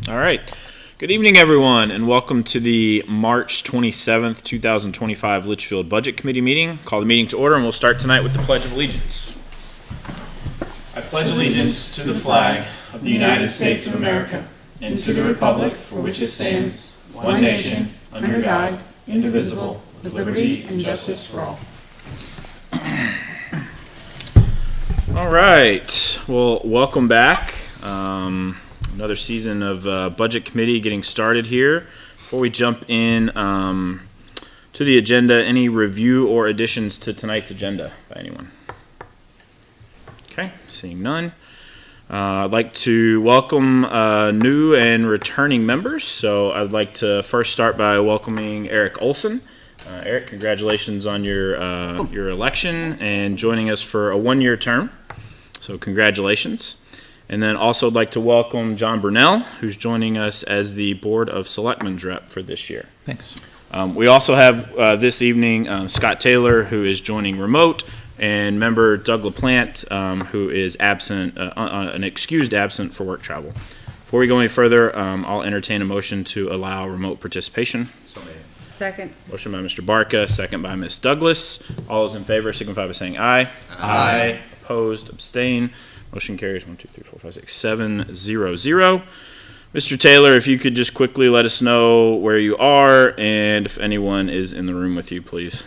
All right. Good evening, everyone, and welcome to the March 27th, 2025 Litchfield Budget Committee meeting. Call the meeting to order, and we'll start tonight with the Pledge of Allegiance. I pledge allegiance to the flag of the United States of America and to the republic for which it stands, one nation, under God, indivisible, with liberty and justice for all. All right. Well, welcome back. Another season of Budget Committee getting started here. Before we jump in to the agenda, any review or additions to tonight's agenda by anyone? Okay, seeing none. I'd like to welcome new and returning members. So I'd like to first start by welcoming Eric Olson. Eric, congratulations on your election and joining us for a one-year term. So congratulations. And then also I'd like to welcome John Burnell, who's joining us as the Board of Selectmen's rep for this year. Thanks. We also have this evening Scott Taylor, who is joining remote, and member Doug LaPlante, who is absent, an excused absent for work travel. Before we go any further, I'll entertain a motion to allow remote participation. So made. Second. Motion by Mr. Barca, second by Ms. Douglas. All those in favor signify by saying aye. Aye. Opposed, abstain. Motion carries 1, 2, 3, 4, 5, 6, 7, 0, 0. Mr. Taylor, if you could just quickly let us know where you are and if anyone is in the room with you, please.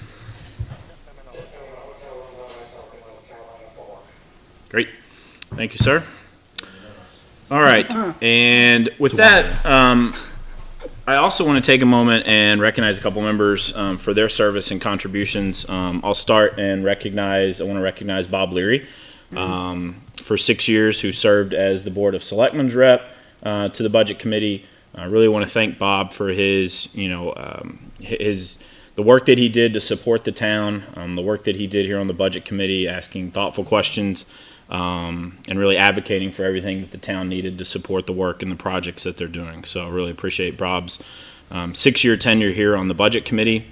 Great. Thank you, sir. All right. And with that, I also want to take a moment and recognize a couple members for their service and contributions. I'll start and I want to recognize Bob Leary. For 6 years, who served as the Board of Selectmen's rep to the Budget Committee. I really want to thank Bob for his the work that he did to support the town, the work that he did here on the Budget Committee, asking thoughtful questions, and really advocating for everything that the town needed to support the work and the projects that they're doing. So I really appreciate Bob's 6-year tenure here on the Budget Committee.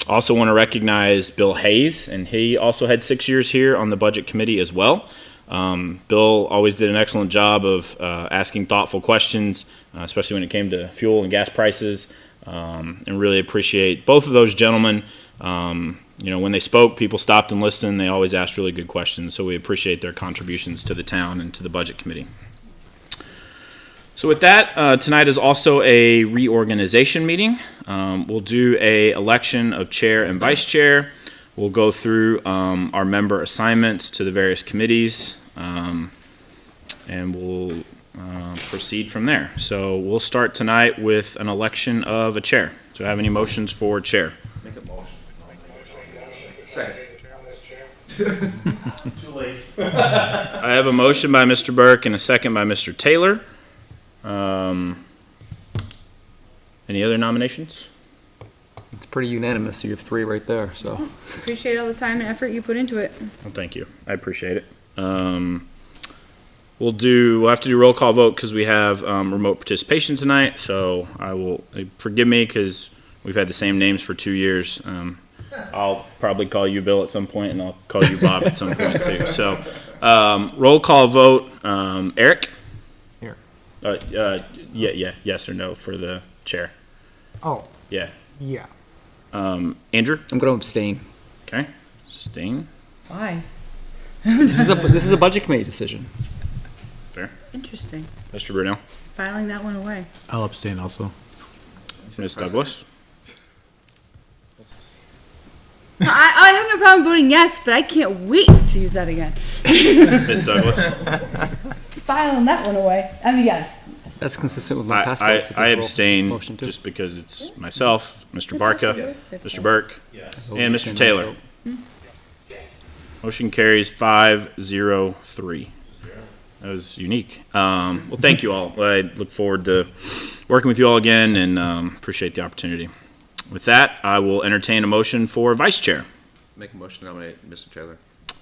Also want to recognize Bill Hayes, and he also had 6 years here on the Budget Committee as well. Bill always did an excellent job of asking thoughtful questions, especially when it came to fuel and gas prices, and really appreciate both of those gentlemen. When they spoke, people stopped and listened. They always asked really good questions, so we appreciate their contributions to the town and to the Budget Committee. So with that, tonight is also a reorganization meeting. We'll do a election of chair and vice chair. We'll go through our member assignments to the various committees, and we'll proceed from there. So we'll start tonight with an election of a chair. Do I have any motions for chair? Make a motion. Second. Too late. I have a motion by Mr. Burke and a second by Mr. Taylor. Any other nominations? It's pretty unanimous, so you have 3 right there, so. Appreciate all the time and effort you put into it. Well, thank you. I appreciate it. We'll have to do roll call vote because we have remote participation tonight, so forgive me because we've had the same names for 2 years. I'll probably call you Bill at some point, and I'll call you Bob at some point too. So roll call vote. Eric? Here. Yes or no for the chair. Oh. Yeah. Yeah. Andrew? I'm going to abstain. Okay. Abstain. Why? This is a budget committee decision. Fair. Interesting. Mr. Brunel? Filing that one away. I'll abstain also. Ms. Douglas? I have no problem voting yes, but I can't wait to use that again. Ms. Douglas? Filing that one away. I mean, yes. That's consistent with my past votes. I abstain just because it's myself, Mr. Barca, Mr. Burke, and Mr. Taylor. Motion carries 5-0-3. That was unique. Well, thank you all. I look forward to working with you all again and appreciate the opportunity. With that, I will entertain a motion for vice chair. Make a motion to nominate Mr. Taylor.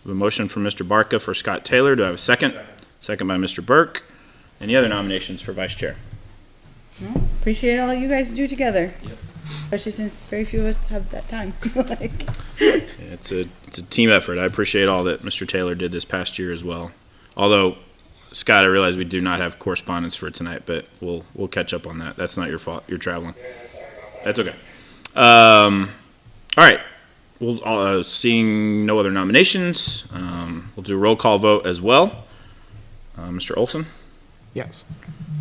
We have a motion from Mr. Barca for Scott Taylor. Do I have a second? Second by Mr. Burke. Any other nominations for vice chair? Well, appreciate all that you guys do together. Yep. Especially since very few of us have that time. It's a team effort. I appreciate all that Mr. Taylor did this past year as well. Although Scott, I realize we do not have correspondence for tonight, but we'll catch up on that. That's not your fault. You're traveling. That's okay. All right. Well, seeing no other nominations, we'll do a roll call vote as well. Mr. Olson, Yes.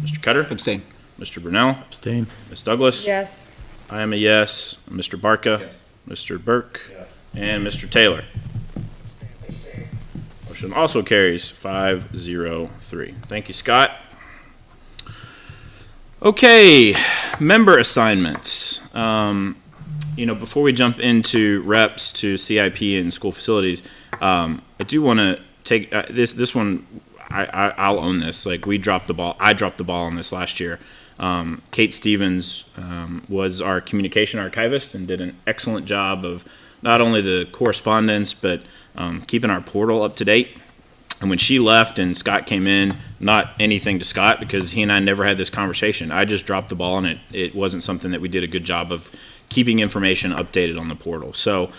Mr. Cutter, Abstain. Mr. Brunel, Abstain. Ms. Douglas. Yes. I am a yes. Mr. Barca, Yes. Mr. Burke, Yes. and Mr. Taylor. Motion also carries 5-0-3. Thank you, Scott. Okay, member assignments. Before we jump into reps to CIP and school facilities, I do want to take this one. I'll own this. Like, we dropped the ball. I dropped the ball on this last year. Kate Stevens was our communication archivist and did an excellent job of not only the correspondence, but keeping our portal up to date. And when she left and Scott came in, not anything to Scott, because he and I never had this conversation. I just dropped the ball, and it wasn't something that we did a good job of keeping information updated on the portal. So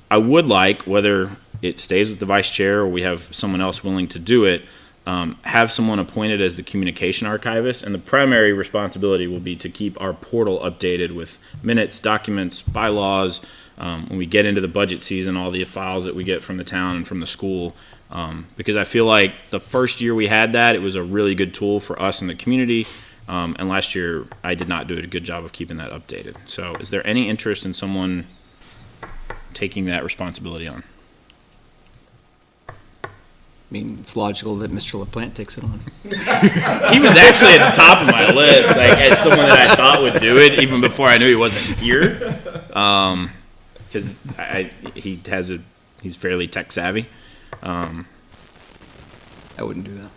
I would like, whether it stays with the vice chair or we have someone else willing to do it, have someone appointed as the communication archivist, and the primary responsibility will be to keep our portal updated with minutes, documents, bylaws. When we get into the budget season, all the files that we get from the town and from the school, because I feel like the first year we had that, it was a really good tool for us in the community, and last year I did not do a good job of keeping that updated. So is there any interest in someone taking that responsibility on? I mean, it's logical that Mr. LaPlante takes it on. He was actually at the top of my list, like as someone that I thought would do it, even before I knew he wasn't here. Because he's fairly tech savvy. I wouldn't do that.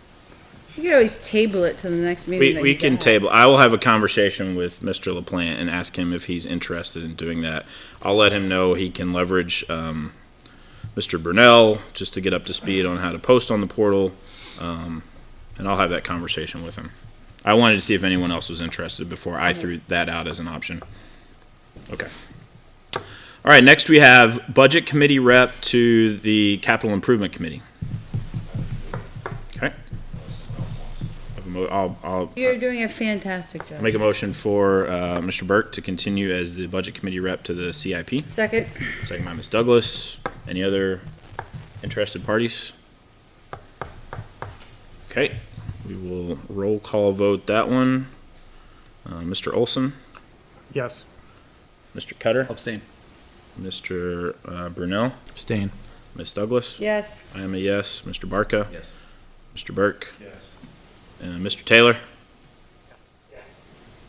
You could always table it to the next meeting. We can table. I will have a conversation with Mr. LaPlante and ask him if he's interested in doing that. I'll let him know he can leverage Mr. Brunel just to get up to speed on how to post on the portal, and I'll have that conversation with him. I wanted to see if anyone else was interested before I threw that out as an option. Okay. All right, next we have Budget Committee rep to the Capital Improvement Committee. Okay. I'll You're doing a fantastic job. make a motion for Mr. Burke to continue as the Budget Committee rep to the CIP. Second. Second by Ms. Douglas. Any other interested parties? Okay, we will roll call vote that one. Mr. Olson, Yes. Mr. Cutter, Abstain. Mr. Brunel, Abstain. Ms. Douglas. Yes. I am a yes. Mr. Barca, Yes. Mr. Burke, Yes. Mr. Taylor.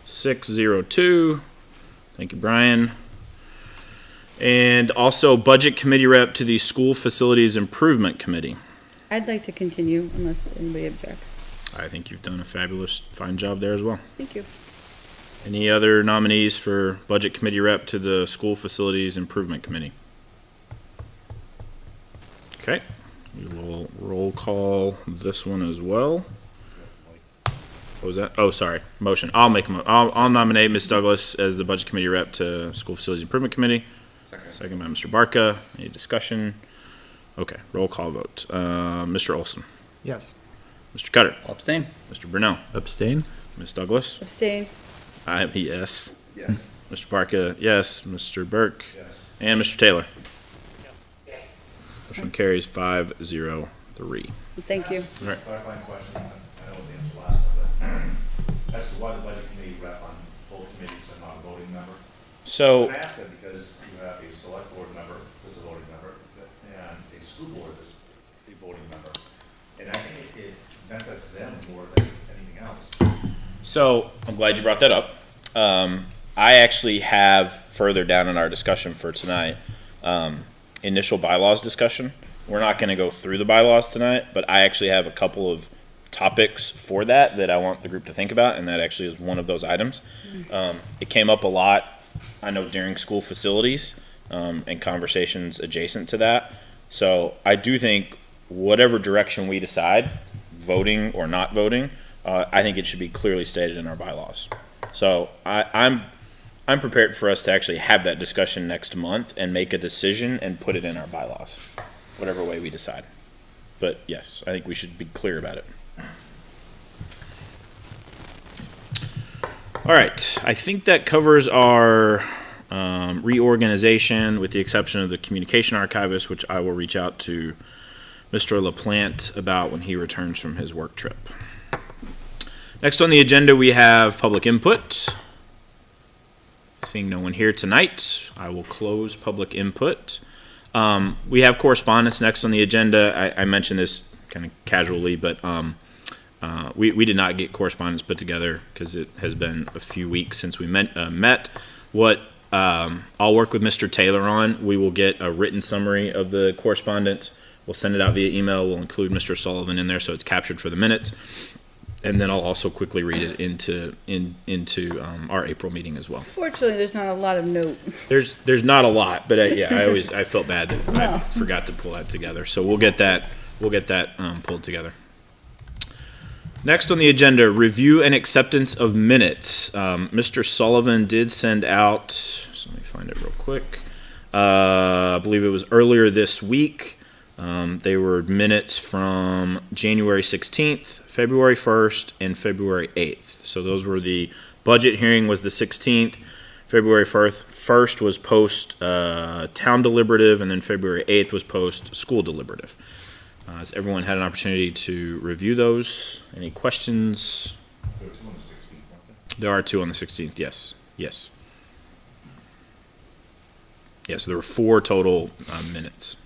6-0-2. Thank you, Brian. And also Budget Committee rep to the School Facilities Improvement Committee. I'd like to continue unless anybody objects. I think you've done a fine job there as well. Thank you. Any other nominees for Budget Committee rep to the School Facilities Improvement Committee? Okay, we will roll call this one as well. What was that? Oh, sorry, motion. I'll nominate Ms. Douglas as the Budget Committee rep to School Facilities Improvement Committee. Second. Second by Mr. Barca. Any discussion? Okay, roll call vote. Mr. Olson, Yes. Mr. Cutter, I'll abstain. Mr. Brunel, Abstain. Ms. Douglas. Abstain. I am a yes. Yes. Mr. Barca, yes. Mr. Burke, Yes. and Mr. Taylor. Motion carries 5-0-3. Thank you. Clarifying question, I know the answer last time, but as to why the budget committee rep on both committees and not a voting member? So, I ask that because you have a select board member who's a voting member, and a school board is a voting member. And I think it benefits them more than anything else. so I'm glad you brought that up. I actually have further down in our discussion for tonight, initial bylaws discussion. We're not going to go through the bylaws tonight, but I actually have a couple of topics for that I want the group to think about, and that actually is one of those items. It came up a lot, I know, during school facilities and conversations adjacent to that. So I do think whatever direction we decide, voting or not voting, I think it should be clearly stated in our bylaws. So I'm prepared for us to actually have that discussion next month and make a decision and put it in our bylaws, whatever way we decide. But yes, I think we should be clear about it. All right, I think that covers our reorganization, with the exception of the communication archivist, which I will reach out to Mr. LaPlante about when he returns from his work trip. Next on the agenda, we have public input. Seeing no one here tonight, I will close public input. We have correspondence next on the agenda. I mentioned this kind of casually, but we did not get correspondence put together because it has been a few weeks since we met. What I'll work with Mr. Taylor on, we will get a written summary of the correspondence. We'll send it out via email. We'll include Mr. Sullivan in there so it's captured for the minutes. And then I'll also quickly read it into our April meeting as well. Fortunately, there's not a lot of note. There's not a lot, but I felt bad that I forgot to pull that together. So we'll get that pulled together. Next on the agenda, review and acceptance of minutes. Mr. Sullivan did send out, so let me find it real quick. I believe it was earlier this week. They were minutes from January 16th, February 1st, and February 8th. So those were the budget hearing was the 16th. February 1st was post town deliberative, and then February 8th was post school deliberative. Has everyone had an opportunity to review those? Any questions? There were two on the 16th, weren't there? There are two on the 16th, yes. Yes. Yeah, so there were 4 total minute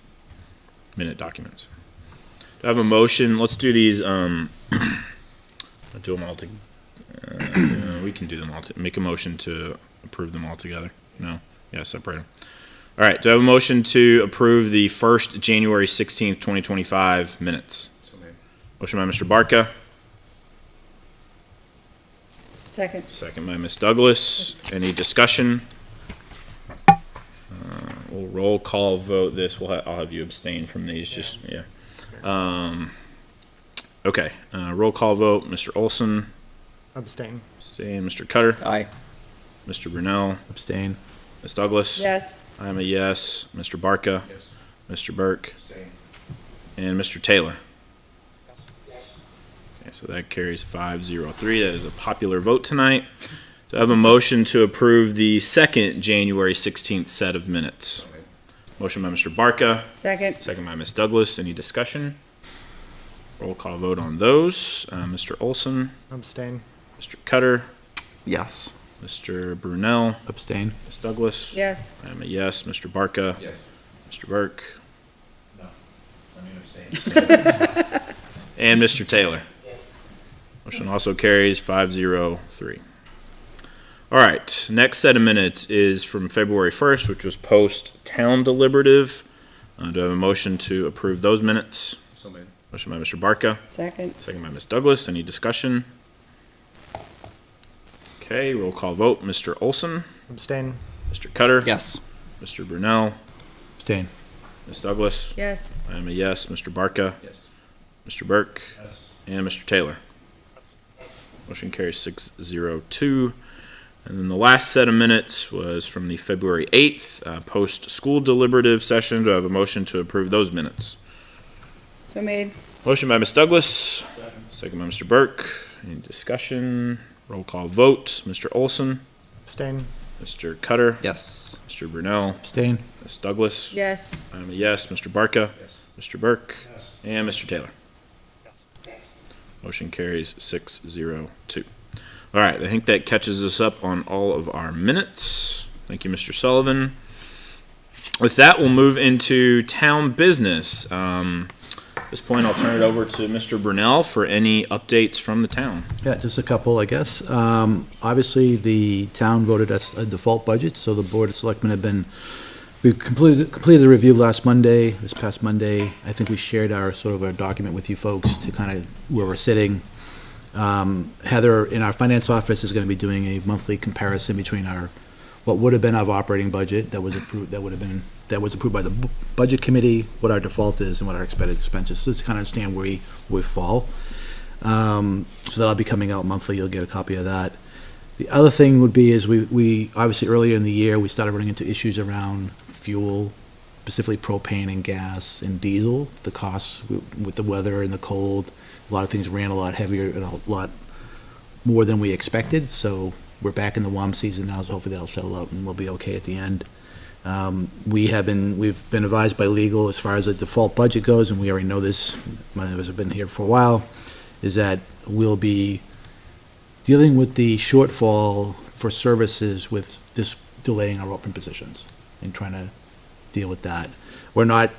documents. Do I have a motion? Let's do these, I'll do them all together. We can do them all, make a motion to approve them all together. No? Yeah, separate them. All right, do I have a motion to approve the first January 16th, 2025 minutes? So made. Motion by Mr. Barca, Second. second by Ms. Douglas. Any discussion? We'll roll call vote this. I'll have you abstain from these, Okay, roll call vote. Mr. Olson, Abstain. abstain. Mr. Cutter, Aye. Mr. Brunel, Abstain. Ms. Douglas. Yes. I'm a yes. Mr. Barca, Yes. Mr. Burke, Abstain. and Mr. Taylor. Okay, so that carries 503. That is a popular vote tonight. Do I have a motion to approve the second January 16th set of minutes? So made. Motion by Mr. Barca, Second. second by Ms. Douglas. Any discussion? Roll call vote on those. Mr. Olson, Abstain. Mr. Cutter, Yes. Mr. Brunel, Abstain. Ms. Douglas. Yes. I'm a yes. Mr. Barca, Yes. Mr. Burke, No. I mean, abstain. and Mr. Taylor. Motion also carries 503. All right, next set of minutes is from February 1st, which was post-town deliberative. Do I have a motion to approve those minutes? So made. Motion by Mr. Barca, Second. second by Ms. Douglas. Any discussion? Okay, roll call vote. Mr. Olson, Abstain. Mr. Cutter, Yes. Mr. Brunel, Abstain. Ms. Douglas. Yes. I am a yes. Mr. Barca, Yes. Mr. Burke, Yes. and Mr. Taylor. Motion carries 602. And then the last set of minutes was from the February 8th post-school deliberative session. Do I have a motion to approve those minutes? So made. Motion by Ms. Douglas, second by Mr. Burke. Any discussion? Roll call vote. Mr. Olson, Abstain. Mr. Cutter, Yes. Mr. Brunel, Abstain. Ms. Douglas. Yes. I'm a yes. Mr. Barca, Yes. Mr. Burke, Yes. and Mr. Taylor. Motion carries 602. All right, I think that catches us up on all of our minutes. Thank you, Mr. Sullivan. With that, we'll move into town business. At this point, I'll turn it over to Mr. Brunel for any updates from the town. Yeah, just a couple, I guess. Obviously, the town voted us a default budget, so the Board of Selectmen we completed the review this past Monday. I think we shared our document with you folks to kind of where we're sitting. Heather, in our finance office, is going to be doing a monthly comparison between what would have been our operating budget that was approved by the budget committee, what our default is, and what our expected expenses. So just kind of understand where we fall. So that'll be coming out monthly. You'll get a copy of that. The other thing would be is we obviously earlier in the year we started running into issues around fuel, specifically propane and gas and diesel. The costs with the weather and the cold, a lot of things ran a lot heavier and a lot more than we expected. So we're back in the warm season now, so hopefully that'll settle out and we'll be okay at the end. We've been advised by legal as far as the default budget goes, and we already know this, many of us have been here for a while, is that we'll be dealing with the shortfall for services with just delaying our open positions and trying to deal with that. We're not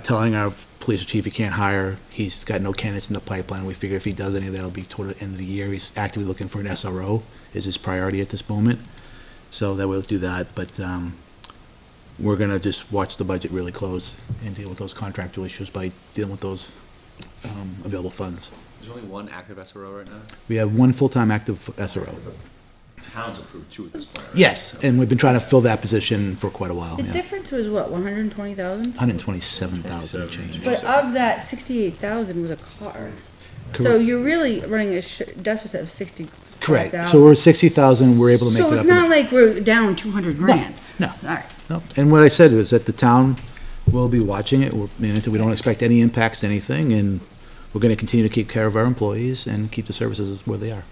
telling our police chief he can't hire. He's got no candidates in the pipeline. We figure if he does any of that, it'll be toward the end of the year. He's actively looking for an SRO is his priority at this moment. So that we'll do that, but we're gonna just watch the budget really close and deal with those contractual issues by dealing with those available funds. There's only one active SRO right now? We have one full-time active SRO. Town's approved two at this point. right? Yes, and we've been trying to fill that position for quite a while, The yeah. difference was what, 120,000? 127,000 change. But of that, 68,000 was a car. So you're really running a deficit of 65,000. Correct. So we're 60,000, we're able to make So that it's up. not like we're down 200 grand. No. All right. No, and what I said is that the town will be watching it. We don't expect any impacts to anything, and we're gonna continue to keep care of our employees and keep the services where they are.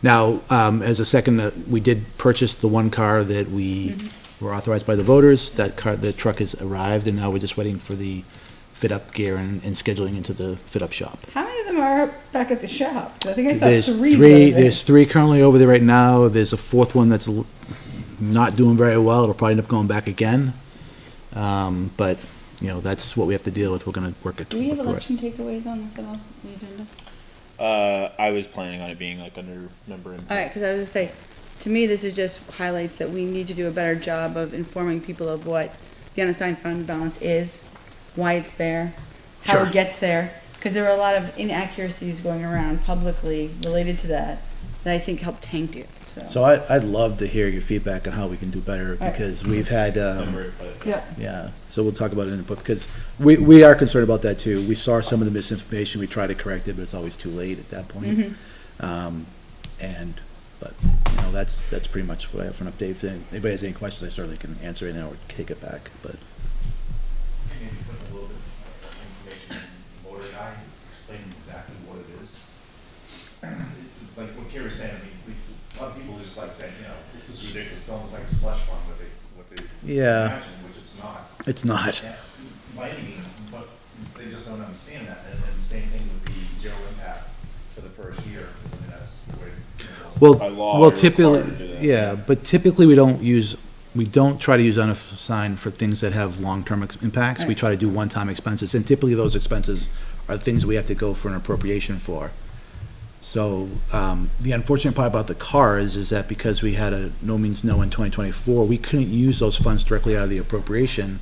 Now, as a second, we did purchase the one car that we were authorized by the voters. That car, the truck has arrived, and now we're just waiting for the fit-up gear and scheduling into the fit-up shop. How many of them are back at the shop? 'Cause I think I saw There's three. three, there. there's three currently over there right now. There's a fourth one that's not doing very well. It'll probably end up going back again. But, that's what we have to deal with. We're gonna work it Do we have through it. election takeaways on this at all, the agenda? I was planning on it being like under member input. All right, because I was gonna say, to me, this is just highlights that we need to do a better job of informing people of what the unassigned fund balance is, why it's there, how Sure. it gets there, because there are a lot of inaccuracies going around publicly related to that I think help tank it, so. So I'd love to hear your feedback on how we can do better, All right. because we've had, Member input. Yep. yeah, so we'll talk about it in the book, because we are concerned about that too. We saw some of the misinformation, we try to correct it, but it's always too late at that point. But that's pretty much what I have for an update. If anybody has any questions, I certainly can answer it now or take it back, but. Maybe put a little bit of information in the voter guide, explaining exactly what it is. It's like what Kerry's saying, a lot of people just like saying, this is ridiculous, it's almost like a slush fund, what they Yeah. imagine, which it's not. It's not. Yeah, by any means, but they just don't understand that, and then the same thing would be zero impact for the first year, because I mean, that's the way. By law, Well, you're typically, required to do that. yeah, but typically we don't try to use unassigned for things that have long-term impacts. We Right. try to do one-time expenses, and typically those expenses are things we have to go for an appropriation for. So, the unfortunate part about the cars is that because we had a no means no in 2024, we couldn't use those funds directly out of the appropriation.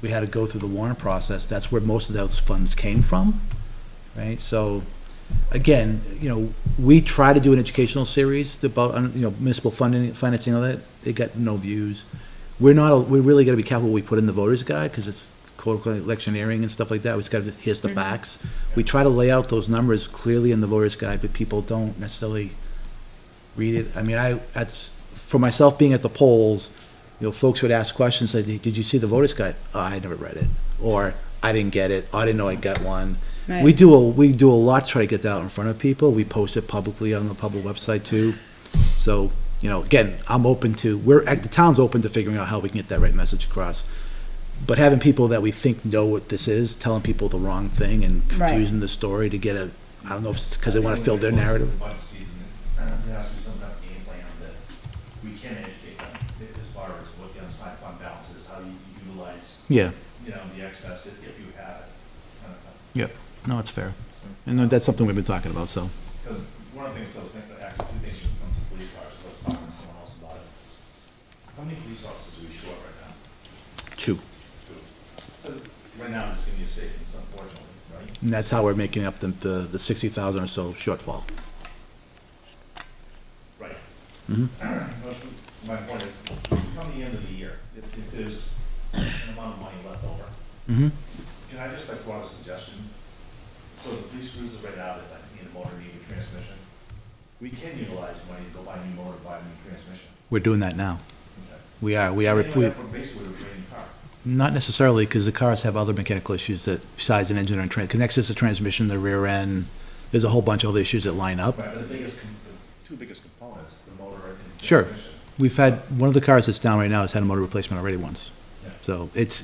We had to go through the warrant process. That's where most of those funds came from, right? So, again, we try to do an educational series about, municipal funding, financing, all that. They got no views. We really gotta be careful what we put in the voters guide, because it's quote-unquote electioneering and stuff like that. We just gotta, here's the facts. We try to lay out those numbers clearly in the voters guide, but people don't necessarily read it. I mean, for myself being at the polls, folks would ask questions like, did you see the voters guide? Oh, I never read it. Or, I didn't get it. Oh, I didn't know I got one. Right. We do a lot to try to get that out in front of people. We post it publicly on the public website too. So, again, the town's open to figuring out how we can get that right message across. But having people that we think know what this is, telling people the wrong thing and Right. confusing the story to get I don't know if it's because they want to fill their narrative. Budget season, there has to be some kind of game plan that we can educate them as far as what the unassigned fund balance is, how you utilize, Yeah, the excess if you have it, kind of thing. yep. No, it's fair. And that's something we've been talking about, so. Because one of the things I was thinking, actually, two things when it comes to police cars, I was talking to someone else about it. How many police officers are we short right now? 2. So, right now, there's gonna be a savings, unfortunately, right? And that's how we're making up the 60,000 or so shortfall. Right. Mhm. But my point is, come the end of the year, if there's an amount of money left over, Mm-hmm. can I just throw out a suggestion? So the police cruisers right now that need a motor, need a transmission, we can utilize money to go buy a new motor, buy a new transmission. We're doing that now. Okay. We are, Anyway, that basically we're trading the car. not necessarily, because the cars have other mechanical issues that, besides an engine and connects to the transmission, the rear end, there's a whole bunch of other issues that line up. Right, but the biggest two biggest components, the motor and the Sure. transmission. We've had, one of the cars that's down right now has had a motor replacement already once. Yeah. So it's,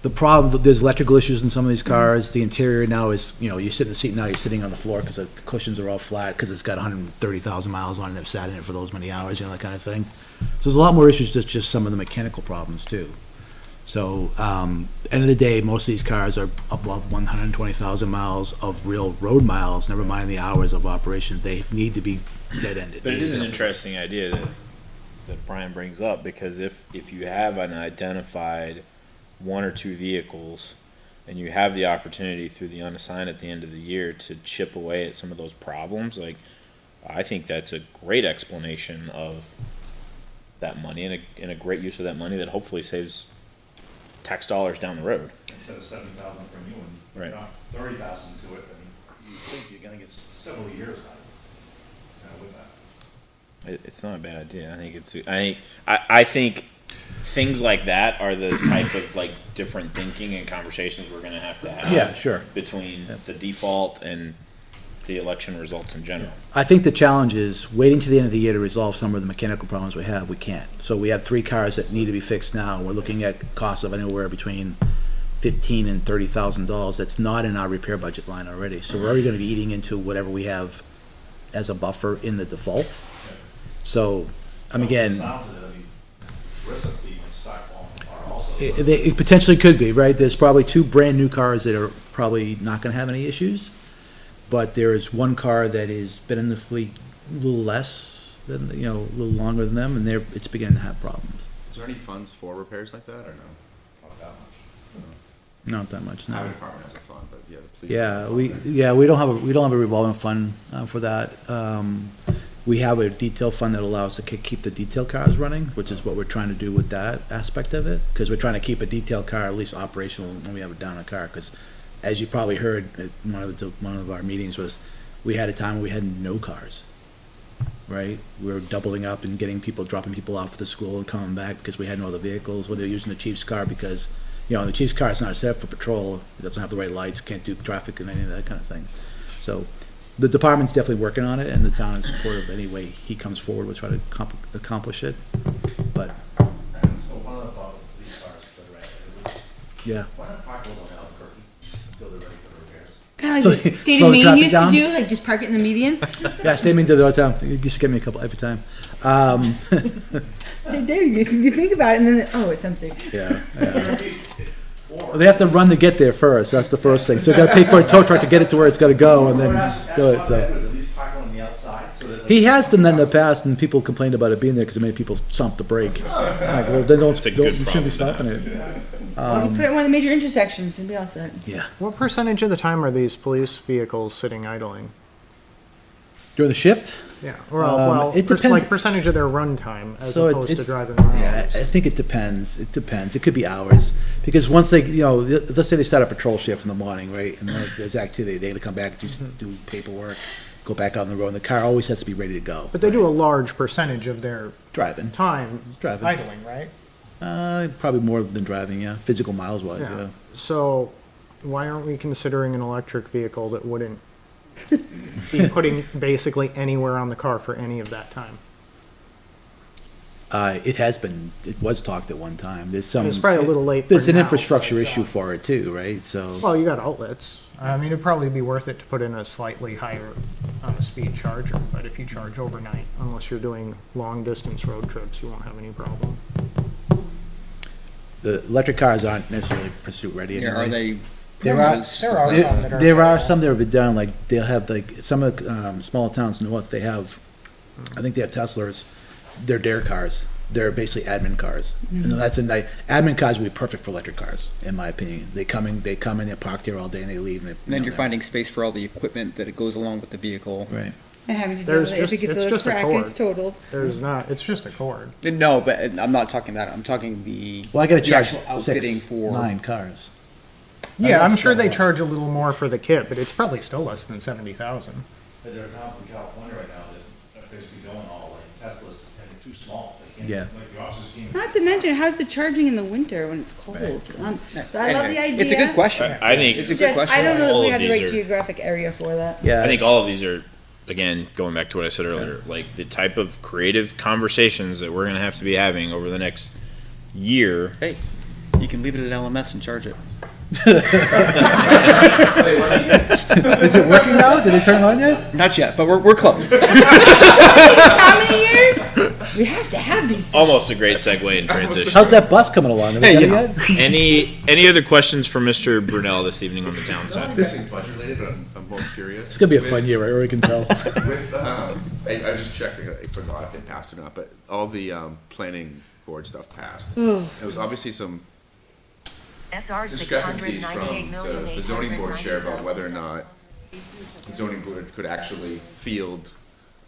the problem, there's electrical issues in some of these cars. The interior now is, you sit in the seat now, you're sitting on the floor because the cushions are all flat because it's got 130,000 miles on it, and I've sat in it for those many hours, that kind of thing. So there's a lot more issues than just some of the mechanical problems too. So, end of the day, most of these cars are above 120,000 miles of real road miles, never mind the hours of operation. They need to be dead-ended. But it is an interesting idea that Brian brings up, because if you have an identified one or two vehicles and you have the opportunity through the unassigned at the end of the year to chip away at some of those problems, like, I think that's a great explanation of that money and a great use of that money that hopefully saves tax dollars down the road. Instead of 70,000 from you and Right. not 30,000 to it, and you think you're gonna get several years out of it, with that. It's not a bad idea. I think things like that are the type of like different thinking and conversations we're gonna have to have. Yeah, sure. Between the default and the election results in general. I think the challenge is waiting to the end of the year to resolve some of the mechanical problems we have. We can't. So we have 3 cars that need to be fixed now, and we're looking at costs of anywhere between $15,000 and $30,000. That's not in our repair budget line already. So we're already gonna be eating into whatever we have as a buffer in the default. So, again, Sounds of it, recipe and start falling apart also. it potentially could be, right? There's probably 2 brand-new cars that are probably not gonna have any issues. But there is one car that has been in the fleet a little less than, a little longer than them, and it's beginning to have problems. Is there any funds for repairs like that, or no? Not that much. Not that much, no. Highway department has a fund, but yeah, the police. We don't have a revolving fund for that. We have a detail fund that allows us to keep the detail cars running, which is what we're trying to do with that aspect of it, because we're trying to keep a detail car at least operational when we have a down a car, because as you probably heard at one of our meetings was, we had a time where we had no cars, right? We were doubling up and dropping people off at the school and coming back because we had no other vehicles, when they were using the chief's car because, the chief's car is not set up for patrol, it doesn't have the right lights, can't do traffic and any of that kind of thing. So, the department's definitely working on it, and the town is supportive any way he comes forward, we'll try to accomplish it, but, So one of the thought of these cars that are at it was, yeah. why not park those on Albuquerque until they're ready for repairs? Kind So of like they what State slow of the Maine traffic used to down? do, like just park it in the median. Yeah, statement did it all the time. You just give me a couple every time. They do, you think about it and then, oh, it's empty. Yeah. Well, they have to run to get there first. That's the first thing. So you gotta pay for a tow truck to get it to where it's gotta go and then do it, so. At least park one on the outside, so that. He has done that in the past and people complained about it being there because it made people stomp the brake. Like, well, then you shouldn't be stopping it. Well, you put it in one of the major intersections and be all set. Yeah. What percentage of the time are these police vehicles sitting idling? During the shift? Yeah, well, it depends. like percentage of their run time as So opposed it- to driving around. Yeah, I think it depends. It depends. It could be hours. Because once they, let's say they start a patrol shift in the morning, right? And there's activity, they gotta come back, do paperwork, go back on the road, and the car always has to be ready to go. But they do a large percentage of their Driving. time Driving. idling, right? Probably more than driving, yeah. Physical miles wise, yeah. So why aren't we considering an electric vehicle that wouldn't be putting basically anywhere on the car for any of that time? It was talked at one time. There's some. It's probably a little late There's for an now, infrastructure but, issue for it too, right? So, Well, you got outlets. I mean, it'd probably be worth it to put in a slightly higher speed charger, but if you charge overnight, unless you're doing long distance road trips, you won't have any problem. the electric cars aren't necessarily pursuit ready Yeah, anyway. are they? There are, There are some that are. there are some that have been done, like, they'll have, like, some of the, smaller towns north, they have, I think they have Teslas, they're dare cars, they're basically admin cars. And that's admin cars would be perfect for electric cars, in my opinion. They come in, they're parked here all day and they leave. And And then you're finding space for all the equipment that it goes along with the vehicle. Right. And having to deal There's with it if just- it gets a it's little just a crack, cord. it's totaled. There's not, it's just a cord. No, but I'm not talking that. I'm talking the. Well, I gotta the charge actual outfitting six, for. 9 cars. Yeah, I'm that's sure they not- charge a little more for the kit, but it's probably still less than 70,000. But there are towns in California right now that are basically going all like Teslas, and they're too small. They can't, Yeah. like the officers can't. Not to mention, how's the charging in the winter when it's cold? So I love the Anyway, idea. It's a good question. I think It's a good Just, question. I don't know All if we of have the these right are- geographic area for that. Yeah. I think all of these are again, going back to what I said earlier, like the type of creative conversations that we're gonna have to be having over the next year. Hey, you can leave it at LMS and charge it. Is it working now? Did they turn it on yet? Not yet, but we're close. How many years? We have to have these things. Almost a great segue in transition. How's that bus coming along? Have they Hey, got it yet? Any other questions for Mr. Brunel this evening on the town I side? don't think it's budget related, but I'm more curious. It's gonna be a With- fun year, I already can tell. With, I just checked, I forgot if it passed or not, but all the, planning board stuff passed. There was obviously some SR discrepancies from 698,890,000. the zoning board chair about whether or not the zoning board could actually field,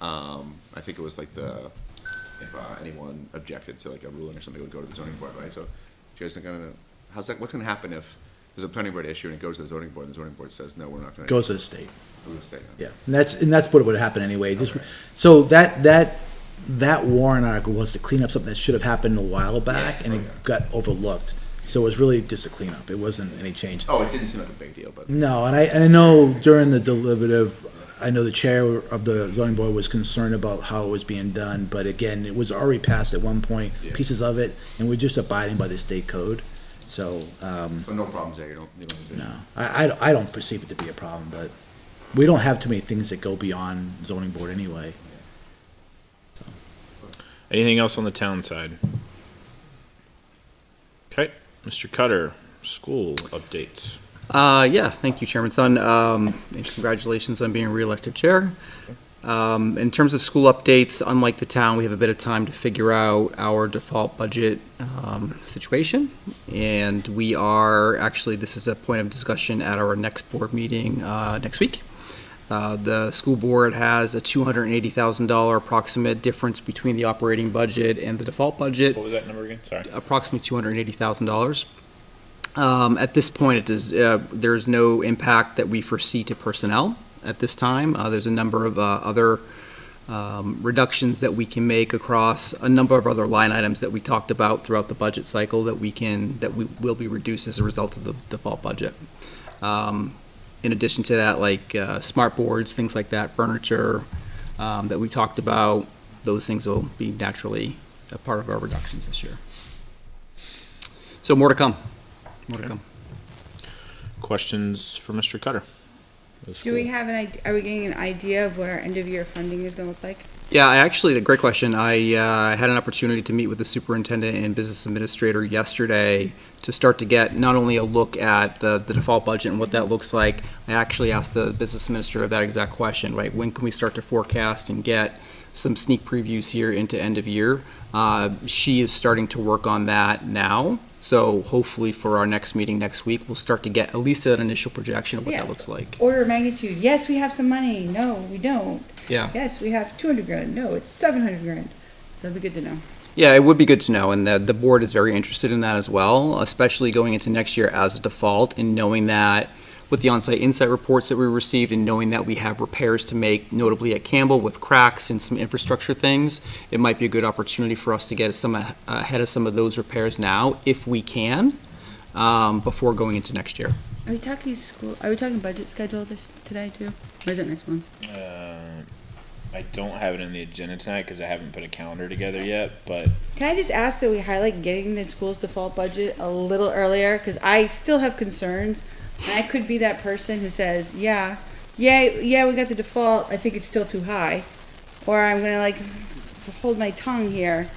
I think it was like if anyone objected to like a ruling or something, it would go to the zoning board, right? So, do you guys think, what's gonna happen if there's a planning board issue and it goes to the zoning board and the zoning board says, no, we're not gonna. Goes to the state. Go to the state. Yeah, and that's what would happen anyway. Just, so that warrant article was to clean up something that should have happened a while back, and it got overlooked. So it was really just a cleanup. It wasn't any change. Oh, it didn't seem like a big deal, but. No, and I know during the deliberative, I know the chair of the zoning board was concerned about how it was being done, but again, it was already passed at one point, Yeah. pieces of it, and we're just abiding by the state code. So, So no problems there, you don't envision? no, I don't perceive it to be a problem, but we don't have too many things that go beyond zoning board anyway. Anything else on the town side? Okay, Mr. Cutter, school updates. Yeah, thank you, Chairman Sun, and congratulations on being reelected chair. In terms of school updates, unlike the town, we have a bit of time to figure out our default budget situation. And we are, actually, this is a point of discussion at our next board meeting next week. The school board has a $280,000 approximate difference between the operating budget and the default budget. What was that number again? Sorry. Approximately $280,000. At this point, there's no impact that we foresee to personnel at this time. There's a number of other reductions that we can make across a number of other line items that we talked about throughout the budget cycle that we will be reduced as a result of the default budget. In addition to that, like smart boards, things like that, furniture that we talked about, those things will be naturally a part of our reductions this year. So more to come. More to come. Questions for Mr. Cutter? Do we have are we getting an idea of what our end of year funding is gonna look like? Yeah, a great question. I had an opportunity to meet with the superintendent and business administrator yesterday to start to get not only a look at the default budget and what that looks like. I actually asked the business administrator that exact question, right? When can we start to forecast and get some sneak previews here into end of year? She is starting to work on that now. So hopefully for our next meeting next week, we'll start to get at least an initial projection of what Yeah. that looks like. Order of magnitude, yes, we have some money, no, we don't. Yeah. Yes, we have 200 grand, no, it's 700 grand. So it'd be good to know. Yeah, it would be good to know, and the board is very interested in that as well, especially going into next year as a default, and knowing that with the on-site insight reports that we received, and knowing that we have repairs to make, notably at Campbell with cracks and some infrastructure things, it might be a good opportunity for us to get some ahead of some of those repairs now, if we can, before going into next year. Are we talking budget schedule today too? Or is it next month? I don't have it on the agenda tonight because I haven't put a calendar together yet, but Can I just ask that we highlight getting the school's default budget a little earlier? Because I still have concerns. And I could be that person who says, yeah, we got the default, I think it's still too high. Or I'm gonna like hold my tongue here,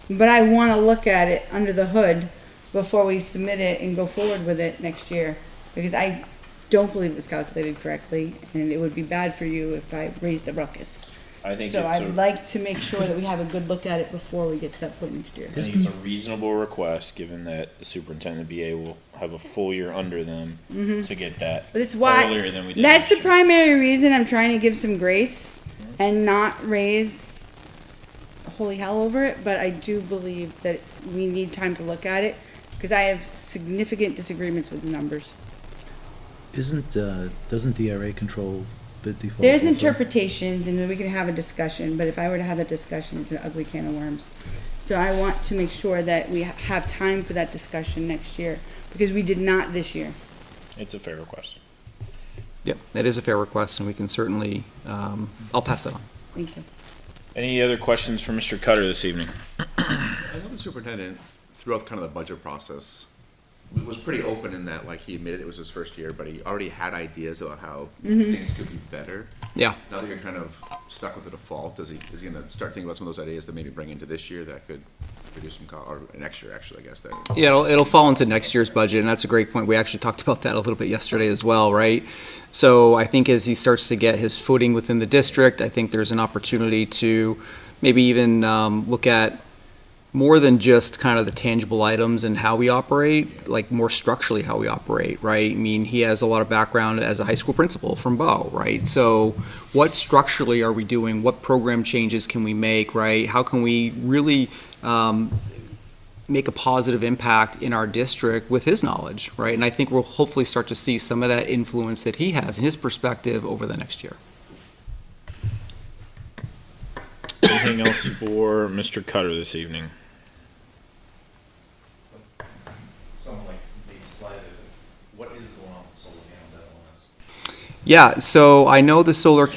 but I wanna look at it under the hood before we submit it and go forward with it next year. Because I don't believe it was calculated correctly, and it would be bad for you if I raised a ruckus. I think So it's I'd like to make sure that we have a good look at it before we get to that point next year. I think it's a reasonable request, given that the superintendent BA will have a full year under them to get that But it's why, earlier than we did that's last the year. primary reason I'm trying to give some grace and not raise holy hell over it, but I do believe that we need time to look at it, because I have significant disagreements with the numbers. Doesn't DRA control the default? There's also? interpretations, and we can have a discussion, but if I were to have that discussion, it's an ugly can of worms. So I want to make sure that we have time for that discussion next year, because we did not this year. It's a fair request. Yep, that is a fair request, and we can certainly, I'll pass that on. Thank you. Any other questions for Mr. Cutter this evening? I know the superintendent, throughout kind of the budget process, was pretty open in that, like, he admitted it was his first year, but he already had ideas about how things could be better. Yeah. Now that you're kind of stuck with the default, is he gonna start thinking about some of those ideas that maybe bring into this year that could reduce some or next year, actually, I guess, that. Yeah, it'll fall into next year's budget, and that's a great point. We actually talked about that a little bit yesterday as well, right? So I think as he starts to get his footing within the district, I think there's an opportunity to maybe even look at more than just kind of the tangible items and how we operate, like more structurally how we operate, right? I mean, he has a lot of background as a high school principal from Bow, right? So what structurally are we doing? What program changes can we make, right? How can we really make a positive impact in our district with his knowledge, right? And I think we'll hopefully start to see some of that influence that he has in his perspective over the next year. Anything else for Mr. Cutter this evening? Someone like maybe slide it, what is going on with solar panels at LMS? Yeah, so I know the solar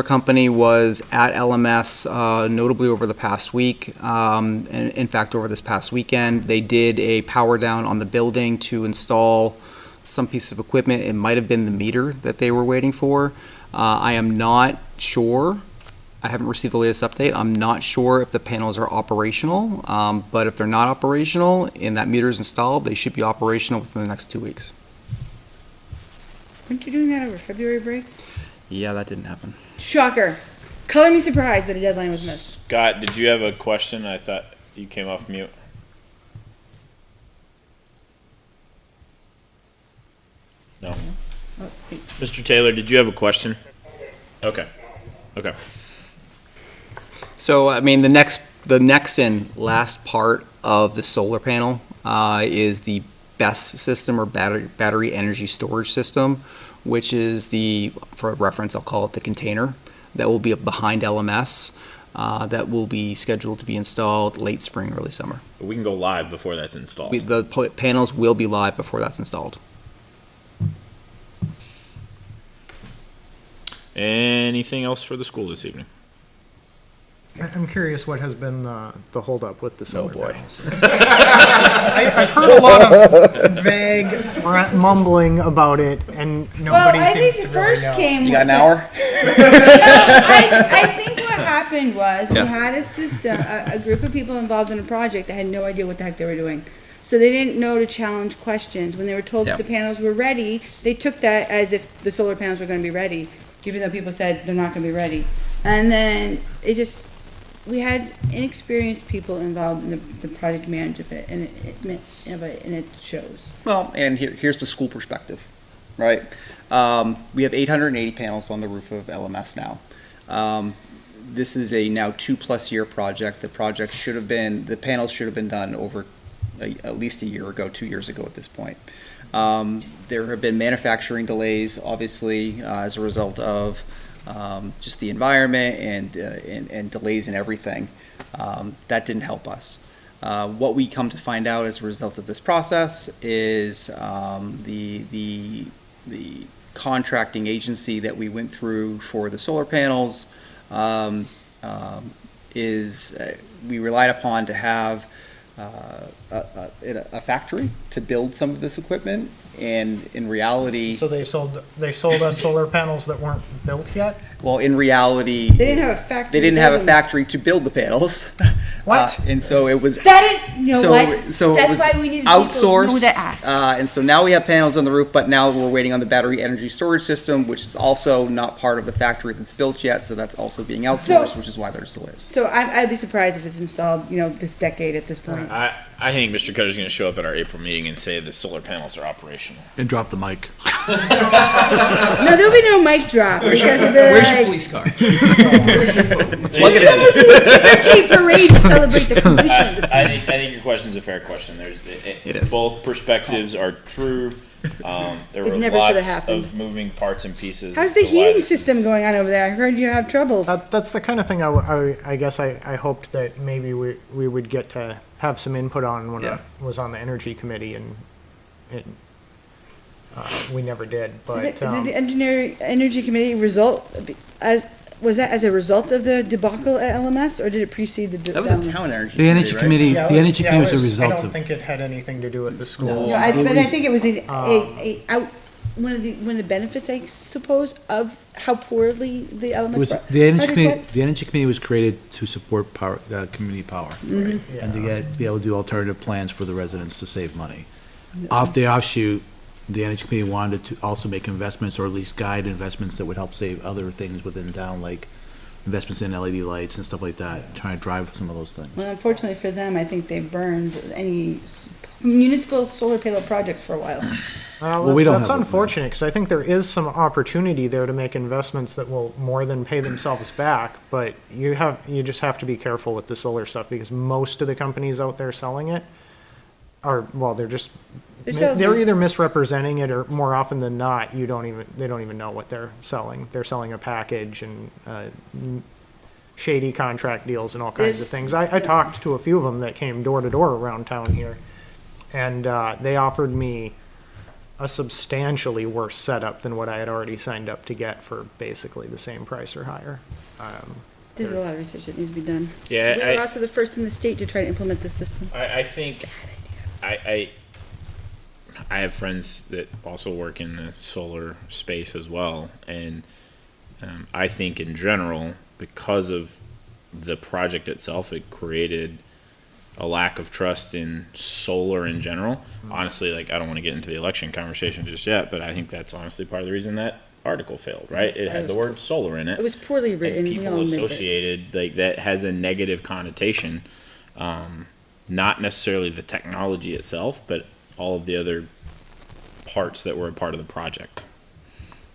company was at LMS notably over the past week, and in fact over this past weekend. They did a power down on the building to install some piece of equipment. It might have been the meter that they were waiting for. I am not sure. I haven't received the latest update. I'm not sure if the panels are operational, but if they're not operational and that meter is installed, they should be operational within the next 2 weeks. Weren't you doing that over February break? Yeah, that didn't happen. Shocker. Color me surprised that a deadline was missed. Scott, did you have a question? I thought you came off mute. No. Oh, wait. Mr. Taylor, did you have a question? Okay. Okay. So, I mean, the next and last part of the solar panel is the BESS system, or battery energy storage system, which is for reference, I'll call it the container that will be behind LMS, that will be scheduled to be installed late spring, early summer. But we can go live before that's installed. The panels will be live before that's installed. Anything else for the school this evening? I'm curious what has been the holdup with the solar boy. panels. I've heard a lot of vague mumbling about it, and nobody Well, I seems think to the really first know. came. You got an with hour? I think what happened was Yeah. we had a system, a group of people involved in a project that had no idea what the heck they were doing. So they didn't know to challenge questions. When they were told Yeah. that the panels were ready, they took that as if the solar panels were gonna be ready, even though people said they're not gonna be ready. And then we had inexperienced people involved in the project management, and it shows. Well, and here's the school perspective, right? We have 880 panels on the roof of LMS now. This is a now 2+ year project. The panels should have been done over at least a year ago, 2 years ago at this point. There have been manufacturing delays, obviously, as a result of just the environment and delays in everything. That didn't help us. What we come to find out as a result of this process is the contracting agency that we went through for the solar panels we relied upon to have a factory to build some of this equipment, and in reality, So they sold us solar panels that weren't built yet? well, in reality, They didn't have a factory. they didn't have a building. factory to build the panels. What? And so it was. That is, you know So, what? so it That's was why we need people outsourced. who know to ask. And so now we have panels on the roof, but now we're waiting on the battery energy storage system, which is also not part of the factory that's built yet. So that's also being outsourced, which is why there's delays. So I'd be surprised if it's installed, this decade at this point. I think Mr. Cutter's going to show up at our April meeting and say the solar panels are operational. And drop the mic. No, there'll be no mic drop because it'll be Where's your like, police car? Plug it almost do a ticker tape parade to celebrate the completion of this. I think your question's a fair question. It is. Both perspectives are true. There It were never should have lots happened. of moving parts and pieces. How's as the to why heating this system is- going on over there? I heard you have troubles. That's the kind of thing I guess I hoped that maybe we would get to have some input on when Yeah. I was on the energy committee, and We never did, Did but, the energy committee was that as a result of the debacle at LMS, or did it precede the? That was a town energy. The energy committee, yeah, the energy yeah, committee was a I result don't of, think it had anything to do with the school. No, but I think it was one of the benefits, I suppose, of how poorly the it LMS. was, the energy committee was created to support power, community power. And to be able to do alternative plans for the residents to save money. Off the offshoot, the energy committee wanted to also make investments, or at least guide investments that would help save other things within town, like investments in LED lights and stuff like that, trying to drive some of those things. Well, unfortunately for them, I think they burned any municipal solar payload projects for a while. Well, we don't That's have it. unfortunate, because I think there is some opportunity there to make investments that will more than pay themselves back, but you just have to be careful with the solar stuff, because most of the companies out there selling it are, well, they're salesmen. either misrepresenting it, or more often than not, they don't even know what they're selling. They're selling a package and shady contract deals and all kinds of things. I talked to a few of them that came door to door around town here, and they offered me a substantially worse setup than what I had already signed up to get for basically the same price or higher. There's a lot of research that needs to be done. Yeah, We were also the first in the state to try to implement this system. I think I have friends that also work in the solar space as well, and I think in general, because of the project itself, it created a lack of trust in solar in general. Honestly, like, I don't want to get into the election conversation just yet, but I think that's honestly part of the reason that article failed, right? It had the word solar in it. It was poorly written. And We all people admit it. associated, like, that has a negative connotation. Not necessarily the technology itself, but all of the other parts that were a part of the project.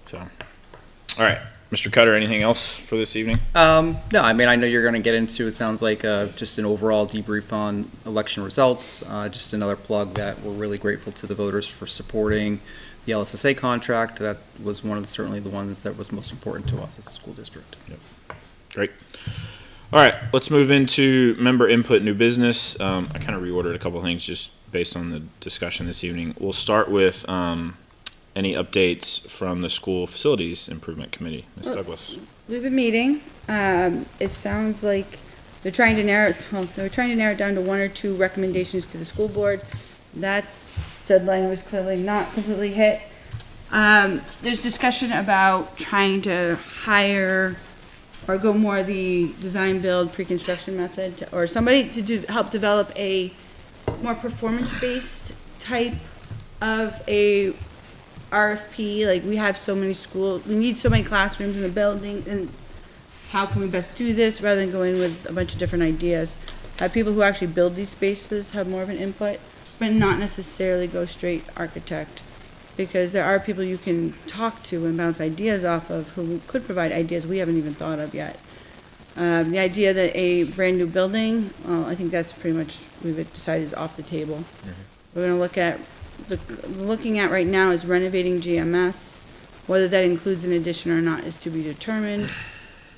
So, all right, Mr. Cutter, anything else for this evening? No, I mean, I know you're gonna get into, it sounds like, just an overall debrief on election results. Just another plug that we're really grateful to the voters for supporting the LSSA contract. That was certainly the ones that was most important to us as a school district. Great. All right, let's move into member input, new business. I kind of reordered a couple of things just based on the discussion this evening. We'll start with any updates from the school facilities improvement committee. Ms. Douglas. We've been meeting. It sounds like they were trying to narrow it down to one or two recommendations to the school board. That deadline was clearly not completely hit. There's discussion about trying to hire or go more the design build pre-construction method, or somebody to help develop a more performance-based type of a RFP. Like, we have so many schools, we need so many classrooms in the building, and how can we best do this rather than going with a bunch of different ideas? Have people who actually build these spaces have more of an input, but not necessarily go straight architect. Because there are people you can talk to and bounce ideas off of who could provide ideas we haven't even thought of yet. The idea that a brand new building, well, I think that's pretty much, we've decided is off the table. We're gonna looking at right now is renovating GMS. Whether that includes an addition or not is to be determined.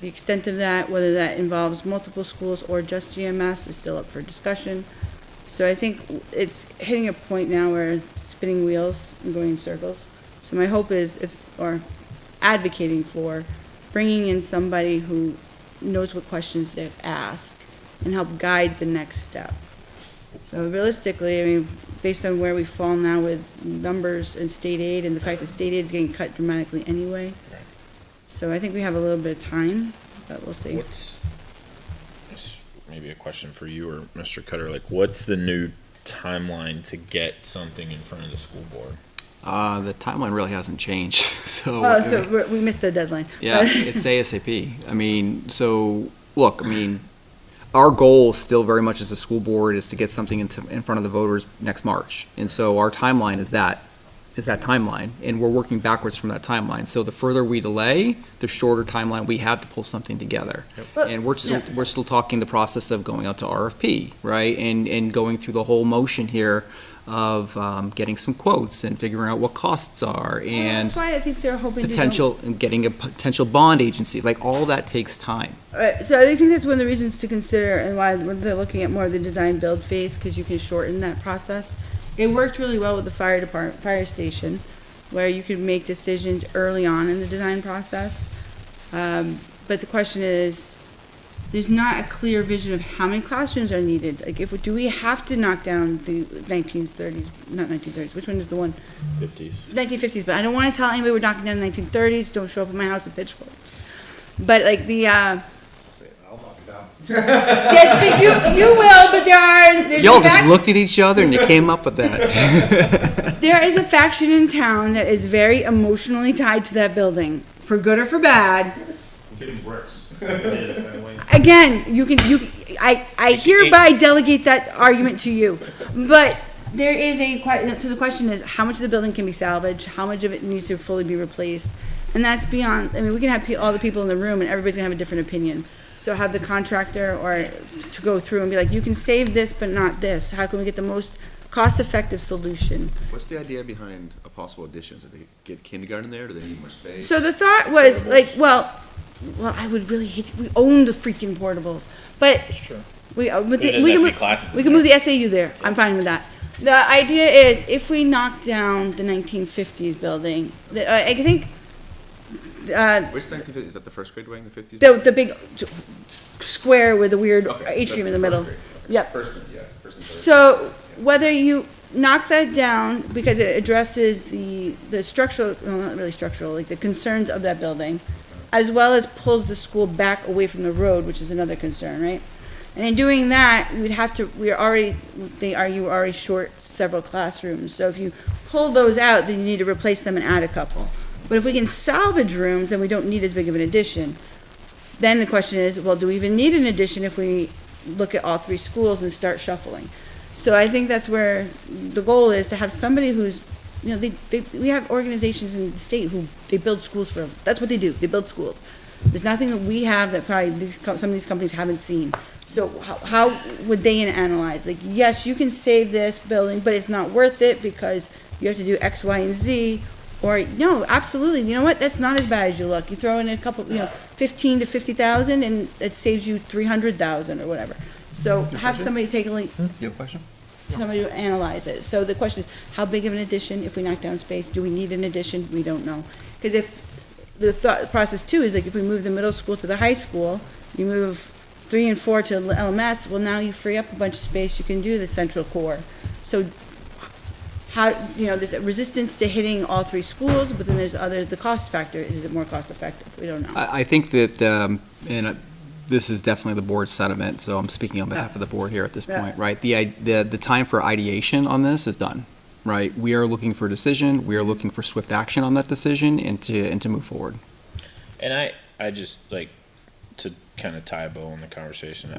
The extent of that, whether that involves multiple schools or just GMS, is still up for discussion. So I think it's hitting a point now where it's spinning wheels and going in circles. So my hope is or advocating for bringing in somebody who knows what questions to ask and help guide the next step. So realistically, I mean, based on where we fall now with numbers and state aid and the fact that state aid is getting cut dramatically anyway. So I think we have a little bit of time, but we'll see. This maybe a question for you or Mr. Cutter, like, what's the new timeline to get something in front of the school board? The timeline really hasn't changed, so. Oh, so we missed the deadline. Yeah, it's ASAP. I mean, so, look, I mean, our goal still very much as a school board is to get something in front of the voters next March. And so our timeline is that timeline, and we're working backwards from that timeline. So the further we delay, the shorter timeline we have to pull something together. And we're still talking the process of going out to RFP, right? And going through the whole motion here of getting some quotes and figuring out what costs are, and That's why I think they're hoping and getting a potential bond agency. Like, all that takes time. Right, so I think that's one of the reasons to consider and why they're looking at more of the design build phase, because you can shorten that process. It worked really well with the fire station. where you could make decisions early on in the design process. But the question is, there's not a clear vision of how many classrooms are needed. Like, do we have to knock down the 1930s, not 1930s, which one is the one? 50s. 1950s, but I don't want to tell anybody we're knocking down the 1930s, don't show up at my house with pitchforks. But like I'll say it, I'll knock it down. yes, but you will, but there's Y'all a just fact- looked at each other and you came up with that. there is a faction in town that is very emotionally tied to that building, for good or for bad. Getting worse. Again, I hereby delegate that argument to you. But there is so the question is, how much of the building can be salvaged? How much of it needs to fully be replaced? And that's beyond, I mean, we can have all the people in the room and everybody's gonna have a different opinion. So have the contractor or to go through and be like, you can save this, but not this. How can we get the most cost-effective solution? What's the idea behind a possible additions? Did they get kindergarten there? Do they need more space? So the thought was like, well, I would really hate, we own the freaking portables, but we, with the, It doesn't we have can to be move, classes we in can there. move the SAU there. I'm fine with that. The idea is if we knock down the 1950s building, I think, Which 1950s? Is that the first grade wing, the 50s? the big square with the weird Okay, atrium in that's the middle. first grade. Okay. Yep. First and third. So whether you knock that down because it addresses the structural, well, not really structural, like the concerns of that building, as well as pulls the school back away from the road, which is another concern, right? And in doing that, we'd have to, they argue we're already short several classrooms. So if you pull those out, then you need to replace them and add a couple. But if we can salvage rooms, then we don't need as big of an addition. Then the question is, well, do we even need an addition if we look at all three schools and start shuffling? So I think that's where the goal is, to have somebody who's, you know, we have organizations in the state who, they build schools for, that's what they do, they build schools. There's nothing that we have that probably some of these companies haven't seen. So how would they analyze? Like, yes, you can save this building, but it's not worth it because you have to do X, Y, and Z. Or, no, absolutely, you know what, that's not as bad as you look. You throw in a couple, 15 to 50,000 and it saves you 300,000 or whatever. So have somebody take a look. You have a question? Somebody to analyze it. So the question is, how big of an addition, if we knock down space, do we need an addition? We don't know. Because if, the thought process too is like, if we move the middle school to the high school, you move 3 and 4 to LMS, well, now you free up a bunch of space, you can do the central core. So how, there's a resistance to hitting all three schools, but then there's the cost factor. Is it more cost effective? We don't know. I think that, this is definitely the board's sentiment, so I'm speaking on behalf of the board here at this Yeah. point, right? The time for ideation on this is done, right? We are looking for a decision, we are looking for swift action on that decision and to move forward. And I just like to kind of tie a bow on the conversation.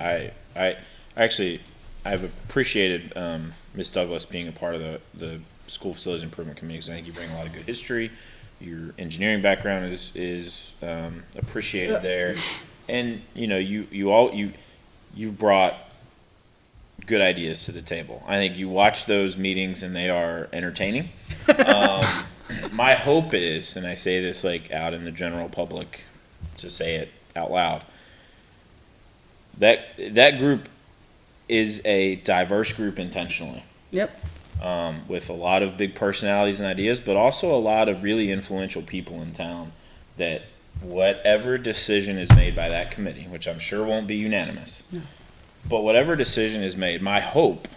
I've appreciated Ms. Douglas being a part of the school facilities improvement committee, because I think you bring a lot of good history. Your engineering background is appreciated there, and you brought good ideas to the table. I think you watch those meetings and they are entertaining. My hope is, and I say this like out in the general public to say it out loud, that group is a diverse group intentionally. Yep. With a lot of big personalities and ideas, but also a lot of really influential people in town, that whatever decision is made by that committee, which I'm sure won't be unanimous, but whatever decision is made, my hope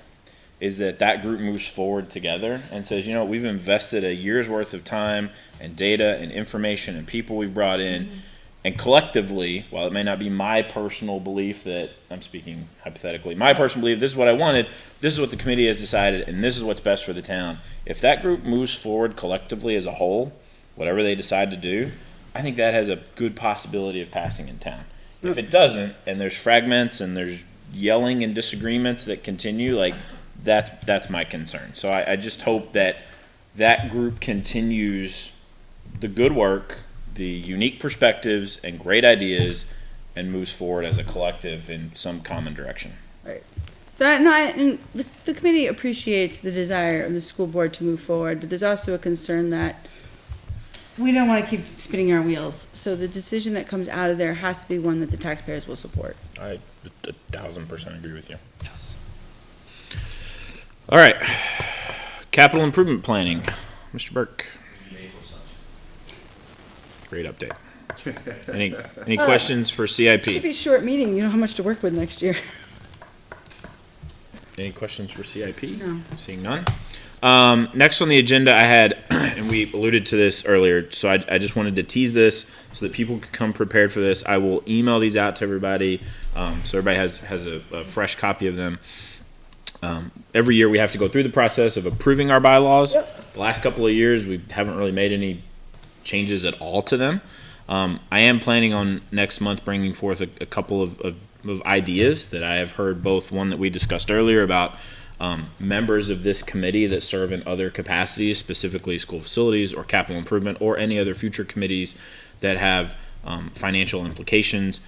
is that group moves forward together and says, we've invested a year's worth of time and data and information and people we've brought in, and collectively, while it may not be my personal belief, that I'm speaking hypothetically, my personal belief, this is what I wanted, this is what the committee has decided, and this is what's best for the town. If that group moves forward collectively as a whole, whatever they decide to do, I think that has a good possibility of passing in town. If it doesn't, and there's fragments and there's yelling and disagreements that continue, like, that's my concern. So I just hope that group continues the good work, the unique perspectives and great ideas, and moves forward as a collective in some common direction. Right. So, and the committee appreciates the desire of the school board to move forward, but there's also a concern that we don't want to keep spinning our wheels. So the decision that comes out of there has to be one that the taxpayers will support. I 1,000% agree with you. Yes. All right. Capital improvement planning. Mr. Burke. We made Great update. Any questions for CIP? Should be a short meeting, you know how much to work with next year. Any questions for CIP? No. Seeing none. Next on the agenda, I had, and we alluded to this earlier, so I just wanted to tease this so that people could come prepared for this. I will email these out to everybody, so everybody has a fresh copy of them. Every year we have to go through the process of approving our bylaws. The last couple of years, we haven't really made any changes at all to them. I am planning on next month bringing forth a couple of ideas that I have heard, both one that we discussed earlier about members of this committee that serve in other capacities, specifically school facilities or capital improvement or any other future committees that have financial implications,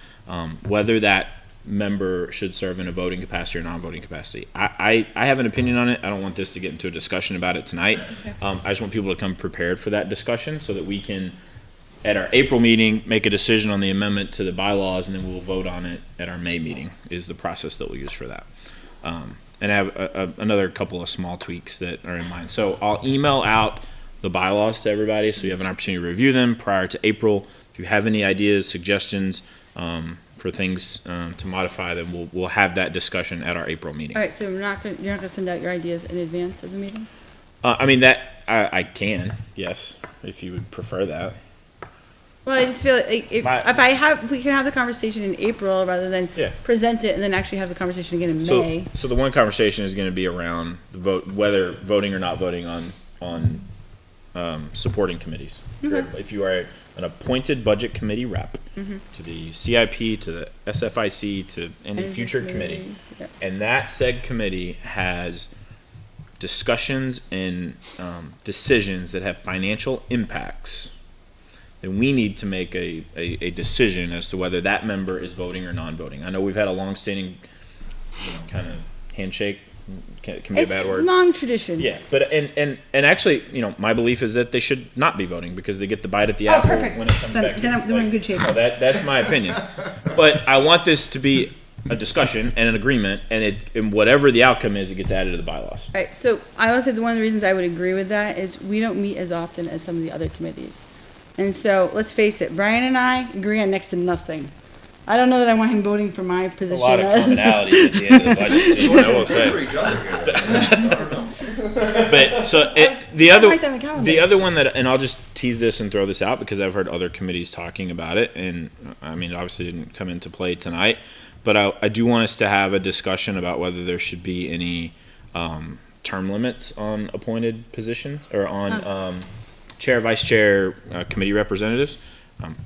whether that member should serve in a voting capacity or non-voting capacity. I have an opinion on it. I don't want this to get into a discussion about it tonight. I just want people to come prepared for that discussion so that we can, at our April meeting, make a decision on the amendment to the bylaws, and then we'll vote on it at our May meeting is the process that we'll use for that. And I have another couple of small tweaks that are in mind. So I'll email out the bylaws to everybody so you have an opportunity to review them prior to April. If you have any ideas, suggestions for things to modify, then we'll have that discussion at our April meeting. All right, so you're not gonna send out your ideas in advance of the meeting? I mean, that I can, yes, if you would prefer that. Well, I just feel like if we can have the conversation in April rather than Yeah. present it and then actually have the conversation again in So, May. so the one conversation is going to be around the vote, whether voting or not voting on supporting committees. Okay. If you are an appointed budget committee rep Mm-hmm. to the CIP, to the SFIC, to any future committee, Yep. and that said committee has discussions and decisions that have financial impacts, then we need to make a decision as to whether that member is voting or non-voting. I know we've had a long-standing, kind of handshake, can be a bad It's word. long tradition. Yeah, but and actually, my belief is that they should not be voting because they get the bite at the apple perfect. when it comes Then- back. then here. we're in good shape. No, that's my opinion. But I want this to be a discussion and an agreement, and whatever the outcome is, it gets added to the bylaws. Right, so I would say one of the reasons I would agree with that is we don't meet as often as some of the other committees. And so, let's face it, Brian and I agree on next to nothing. I don't know that I want him voting for my A position. lot of as- commonalities at the end of the budget season, I will say. For each other here. I don't know. But so the I'll other write that on the calendar. the other one that, and I'll just tease this and throw this out because I've heard other committees talking about it, and I mean, obviously didn't come into play tonight, but I do want us to have a discussion about whether there should be any term limits on appointed positions or on chair, vice chair, committee representatives.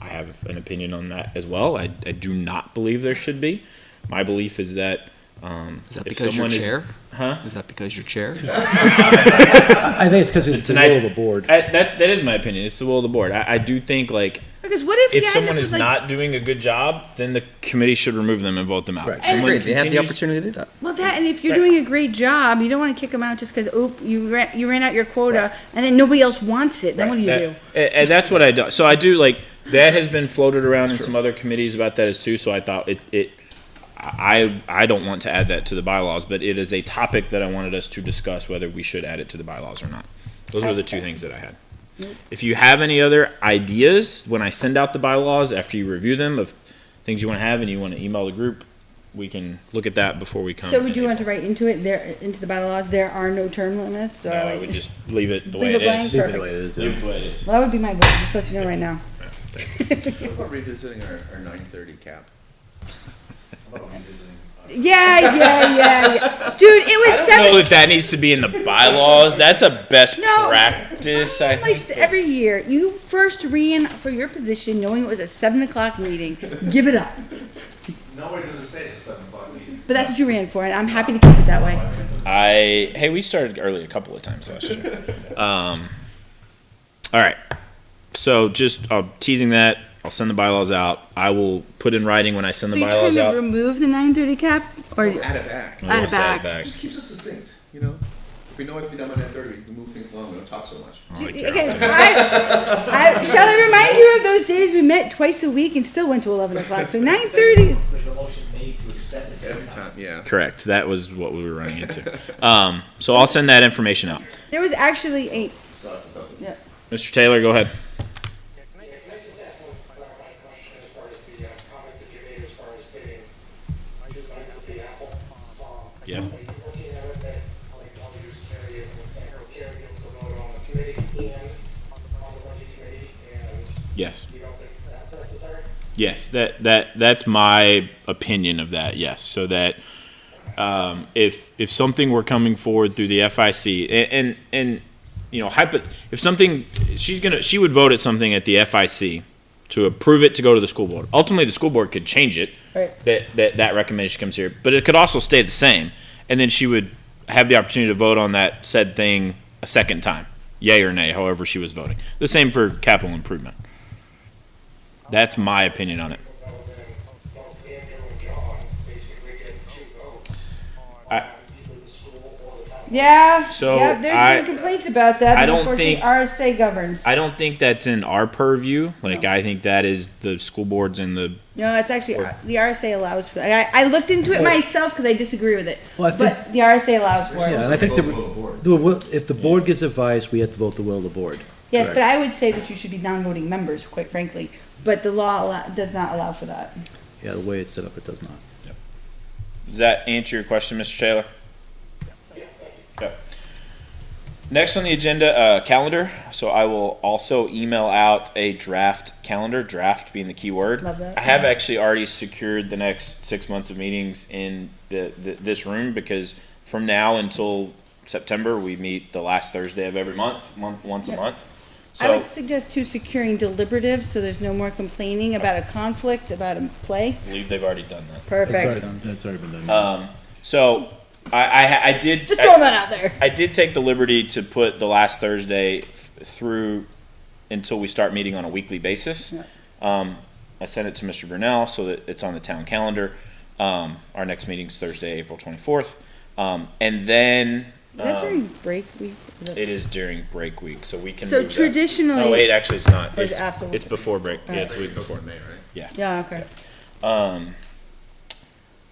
I have an opinion on that as well. I do not believe there should be. My belief is that Is that if because you're someone is- chair? Huh? Is that because you're chair? I think it's because it's the will tonight's- of the board. That is my opinion. It's the will of the board. I do think Because what if, if you end someone up is with, not doing a good job, then the committee should remove them and vote them out. Right. If I someone agree. They have the continues- opportunity to do that. Well, that, and if you're Right. doing a great job, you don't want to kick them out just because, you ran out your quota, and then nobody else wants it, then what do you do? And that's what I do. So I do that has been floated around in some other committees about that as too. So I thought I don't want to add that to the bylaws, but it is a topic that I wanted us to discuss whether we should add it to the bylaws or not. Those are the two things that I had. If you have any other ideas when I send out the bylaws after you review them of things you want to have and you want to email the group, we can look at that before we come. So would you want to write into the bylaws, there are no term limits, or No, I like? would just leave it the way Leave it it blank? is. Leave it the way it is. Leave it the way it is. Well, that would be my vote, just to let you know right now. What about revisiting our 9:30 cap? How about revisiting, Yeah. Dude, it I was don't seven. know that needs to be in the bylaws. That's a best No. practice. I Like think. every year, you first ran for your position knowing it was a 7 o'clock meeting. Give it up. nowhere does it say it's a 7 o'clock meeting. But that's what you ran for, and I'm happy to keep it that way. Hey, we started early a couple of times last year. All right. So just teasing that. I'll send the bylaws out. I will put in writing when I send So the you're trying bylaws to out. remove the 9:30 cap, or Add it back. I add will it say back. It just keeps us distinct, you know? If we know what to be done by 9:30, we can move things along, we don't talk so much. All right, again? Carol. Shall I remind you of those days we met twice a week and still went to 11 o'clock? So 9:30. There's a motion made to extend it. Every time, yeah. Correct. That was what we were running into. So I'll send that information out. There was actually a. Yeah. Mr. Taylor, go ahead. Yes. Looking at it, that, like, I'll use Carrie as an example. Carrie gets to vote on the committee and on the budget committee, and Yes. you don't think that's necessary? Yes, that's my opinion of that. Yes, so that if something were coming forward through the FIC and you know, if something she would vote at something at the FIC to approve it to go to the school board. Ultimately, the school board could change it. Right. That recommendation comes here, but it could also stay the same, and then she would have the opportunity to vote on that said thing a second time, yay or nay, however she was voting. The same for capital improvement. That's my opinion on it. Well, then, both Andrew and John basically get 2 votes on I- either the school or the town. Yeah, So, yeah, there's I- been complaints about that, I but don't unfortunately think- RSA governs. I don't think that's in our purview. Like, I think that is the school boards and the. No, it's actually, the RSA allows for that. I looked into it myself because I disagree with it. Well, I think- But the RSA allows for Yeah, it. and I think Vote the board. if the board gives advice, we have to vote the will of the board. Yes, but I would say that you should be non-voting members, quite frankly. But the law does not allow for that. Yeah, the way it's set up, it does not. Does that answer your question, Mr. Taylor? Yes, thank you. Okay. Next on the agenda, calendar. So I will also email out a draft calendar, draft being the key word. Love that. I have actually already secured the next 6 months of meetings in this room because from now until September, we meet the last Thursday of every month once a Yep. month. I So would suggest too securing deliberatives so there's no more complaining about a conflict, about a play. I believe they've already done that. Perfect. That's already been done. So I did. Just throwing that out there. I did take the liberty to put the last Thursday through until we start meeting on a weekly basis. Yeah. I sent it to Mr. Brunel so that it's on the town calendar. Our next meeting's Thursday, April 24th. And then Is that during break week? Is it- it is during break week, so we can So move that. traditionally. No, wait, actually it's not. Or is it It's, afterwards? it's before break. Yeah, Alright. it's the week before. May, right? Yeah, okay.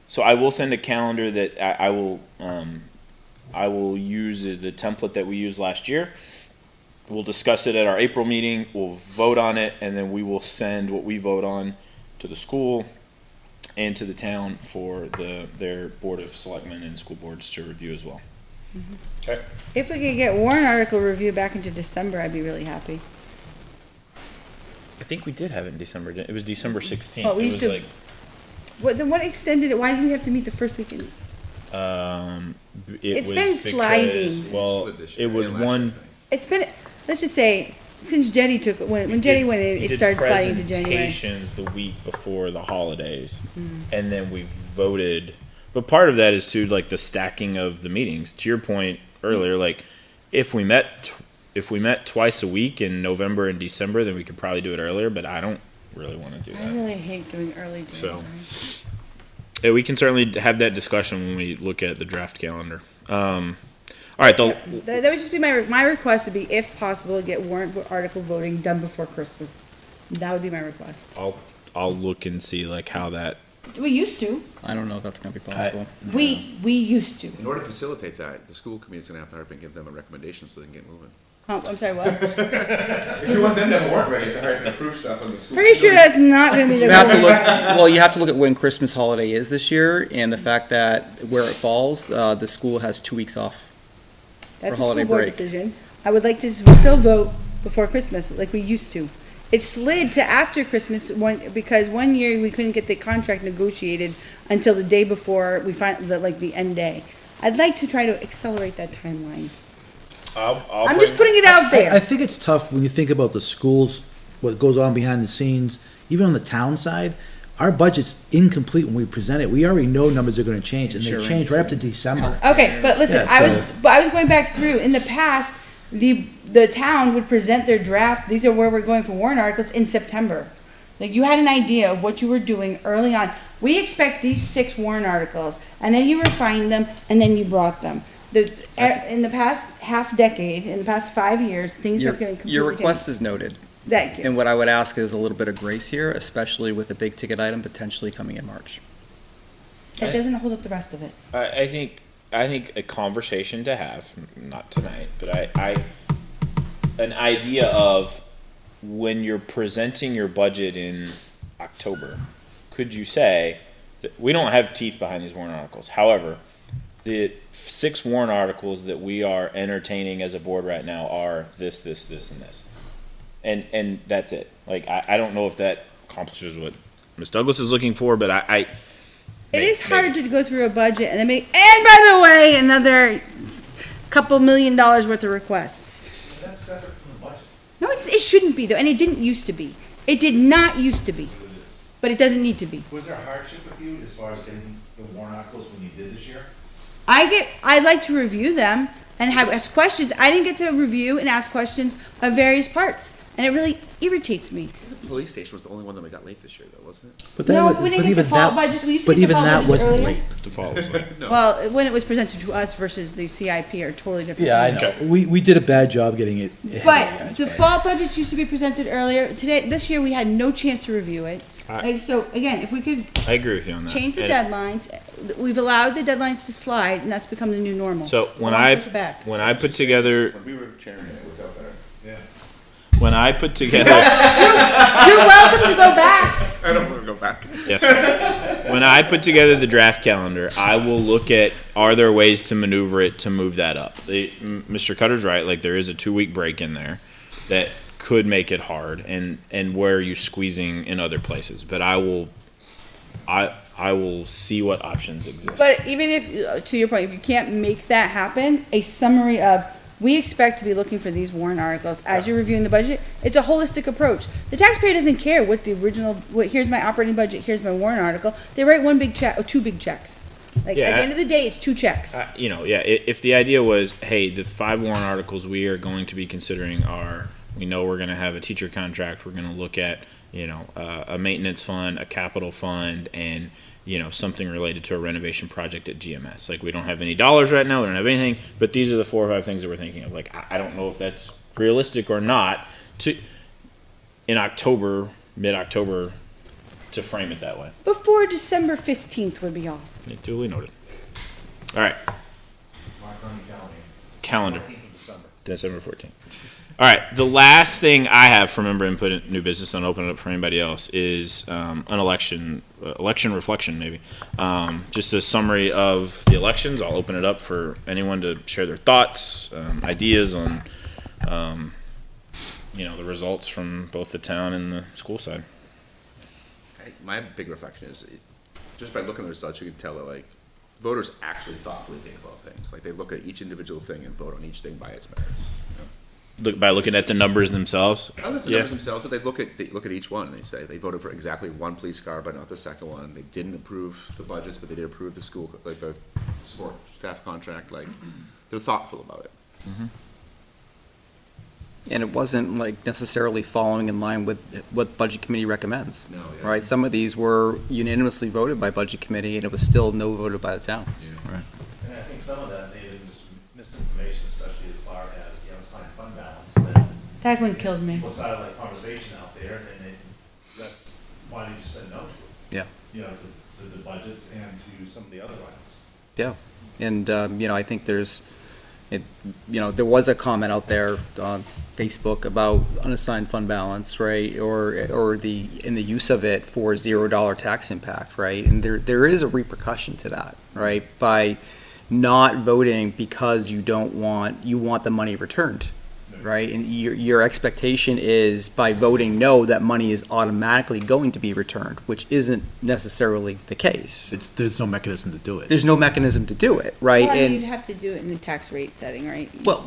So I will send a calendar that I will use the template that we used last year. We'll discuss it at our April meeting. We'll vote on it, and then we will send what we vote on to the school and to the town for their board of selectmen and school boards to review as well. Okay. If we could get warrant article review back into December, I'd be really happy. I think we did have it in December. It was December 16th. Oh, we It used was to- Then what extended it? Why did we have to meet the first weekend? It's been sliding. Well, Slid this year it was and last year, one. I think. It's been, let's just say, since Jetty took, when Jetty went in, He it did started sliding to January. presentations the week before the holidays, Mm. and then we voted. But part of that is too like the stacking of the meetings. To your point earlier, like if we met twice a week in November and December, then we could probably do it earlier. But I don't really want to do I that. really hate doing early So- January. Yeah, we can certainly have that discussion when we look at the draft calendar. All right, That would just be my request would be, if possible, get warrant article voting done before Christmas. That would be my request. I'll look and see like how that. We used to. I don't know if that's gonna be possible. We used to. In order to facilitate that, the school committee's gonna have to hurry up and give them a recommendation so they can get moving. I'm sorry, what? If you want them to have a work ready, to hurry up and approve stuff on the school. Pretty sure that's not gonna be the. You have to look, well, you have to look at when Christmas holiday is this year and the fact that where it falls, the school has 2 weeks off. That's a for holiday school board break. decision. I would like to still vote before Christmas, like we used to. It slid to after Christmas because one year we couldn't get the contract negotiated until the day before we find the end day. I'd like to try to accelerate that timeline. I'm just putting it out I there. think it's tough when you think about the schools, what goes on behind the scenes, even on the town side. Our budget's incomplete when we present it. We already know numbers are gonna change, and they change Insurance right up to December. Okay, but listen, Yeah, I was so- going back through, in the past, the town would present their draft, these are where we're going for warrant articles, in September. Like, you had an idea of what you were doing early on. We expect these 6 warrant articles, and then you refined them, and then you brought them. In the past half decade, in the past 5 years, things have been completely Your changed. request is noted. Thank you. And what I would ask is a little bit of grace here, especially with a big ticket item potentially coming in March. That doesn't hold up the rest of it. I think a conversation to have, not tonight, but an idea of when you're presenting your budget in October, could you say that we don't have teeth behind these warrant articles? However, the 6 warrant articles that we are entertaining as a board right now are this, and this. And that's it. Like, I don't know if that accomplishes what Ms. Douglas is looking for, but It is hard to go through a budget and then and by the way, another couple $1 million worth of requests. That's separate from the budget. No, it shouldn't be though, and it didn't used to be. It did not used to be, It is. but it doesn't need to be. Was there a hardship with you as far as getting the warrant articles when you did this year? I like to review them and ask questions. I didn't get to review and ask questions of various parts, and it really irritates me. The police station was the only one that we got late this year, though, wasn't it? But No, that, we didn't but get even default that, budgets. We used to but get even default that budgets wasn't earlier. late. Default was like, Well, when it was presented to us versus the CIP are totally different. Yeah, I know. We did a bad job getting it. ahead of you But guys, default budgets used to be presented earlier. This year, we had no chance to review it. Like, so again, if we could I agree with you on that. change the And- deadlines, we've allowed the deadlines to slide, and that's become the new normal. So when I wanna I push it back. when I put together When we were chairing it, it worked out better. Yeah. when I put together You're welcome to go back. I don't want to go back. yes, when I put together the draft calendar, I will look at are there ways to maneuver it to move that up. Mr. Cutter's right. Like there is a 2-week break in there that could make it hard, and where are you squeezing in other places? But I will see what options exist. But even if, to your point, if you can't make that happen, a summary of, we expect to be looking for these warrant articles as you're reviewing the budget, it's a holistic approach. The taxpayer doesn't care what the original, here's my operating budget, here's my warrant article. They write one big check, or 2 big checks. Like, at the end of the day, it's 2 checks. If the idea was, hey, the 5 warrant articles we are going to be considering are, we know we're going to have a teacher contract, we're going to look at, a maintenance fund, a capital fund, and, something related to a renovation project at GMS. Like, we don't have any dollars right now, we don't have anything, but these are the 4 or 5 things that we're thinking of. Like, I don't know if that's realistic or not in October, mid-October, to frame it that way. Before December 15th would be awesome. Duly noted. All right, Mark on your calendar. calendar. 14th of December. December 14th. All right, the last thing I have for member input in new business, and I'll open it up for anybody else, is an election reflection, maybe. Just a summary of the elections. I'll open it up for anyone to share their thoughts, ideas on, the results from both the town and the school side. My big reflection is, just by looking at the results, you can tell that, like, voters actually thoughtfully think about things. Like, they look at each individual thing and vote on each thing by its merits. By looking at the numbers themselves. Not just the numbers themselves, but they look at each one and they say they voted for exactly one police car, but not the second one. They didn't approve the budgets, but they did approve the school, like the support staff contract. Like, they're thoughtful about it. And it wasn't like necessarily following in line with what Budget Committee recommends. No, yeah. Right? Some of these were unanimously voted by Budget Committee, and it was still no voted by the town. And I think some of that may have been just misinformation, especially as far as the unassigned fund balance, that That one killed me. people started like conversation out there, and that's why they just said no to it. Yeah. To the budgets and to some of the other items. Yeah, and, I think there was a comment out there on Facebook about unassigned fund balance, right, or the use of it for $0 tax impact, right, and there is a repercussion to that, right, by not voting because you want the money returned, right, and your expectation is by voting no, that money is automatically going to be returned, which isn't necessarily the case. There's no mechanism to do it. There's no mechanism to do it, right? Well, And you'd have to do it in the tax rate setting, right? but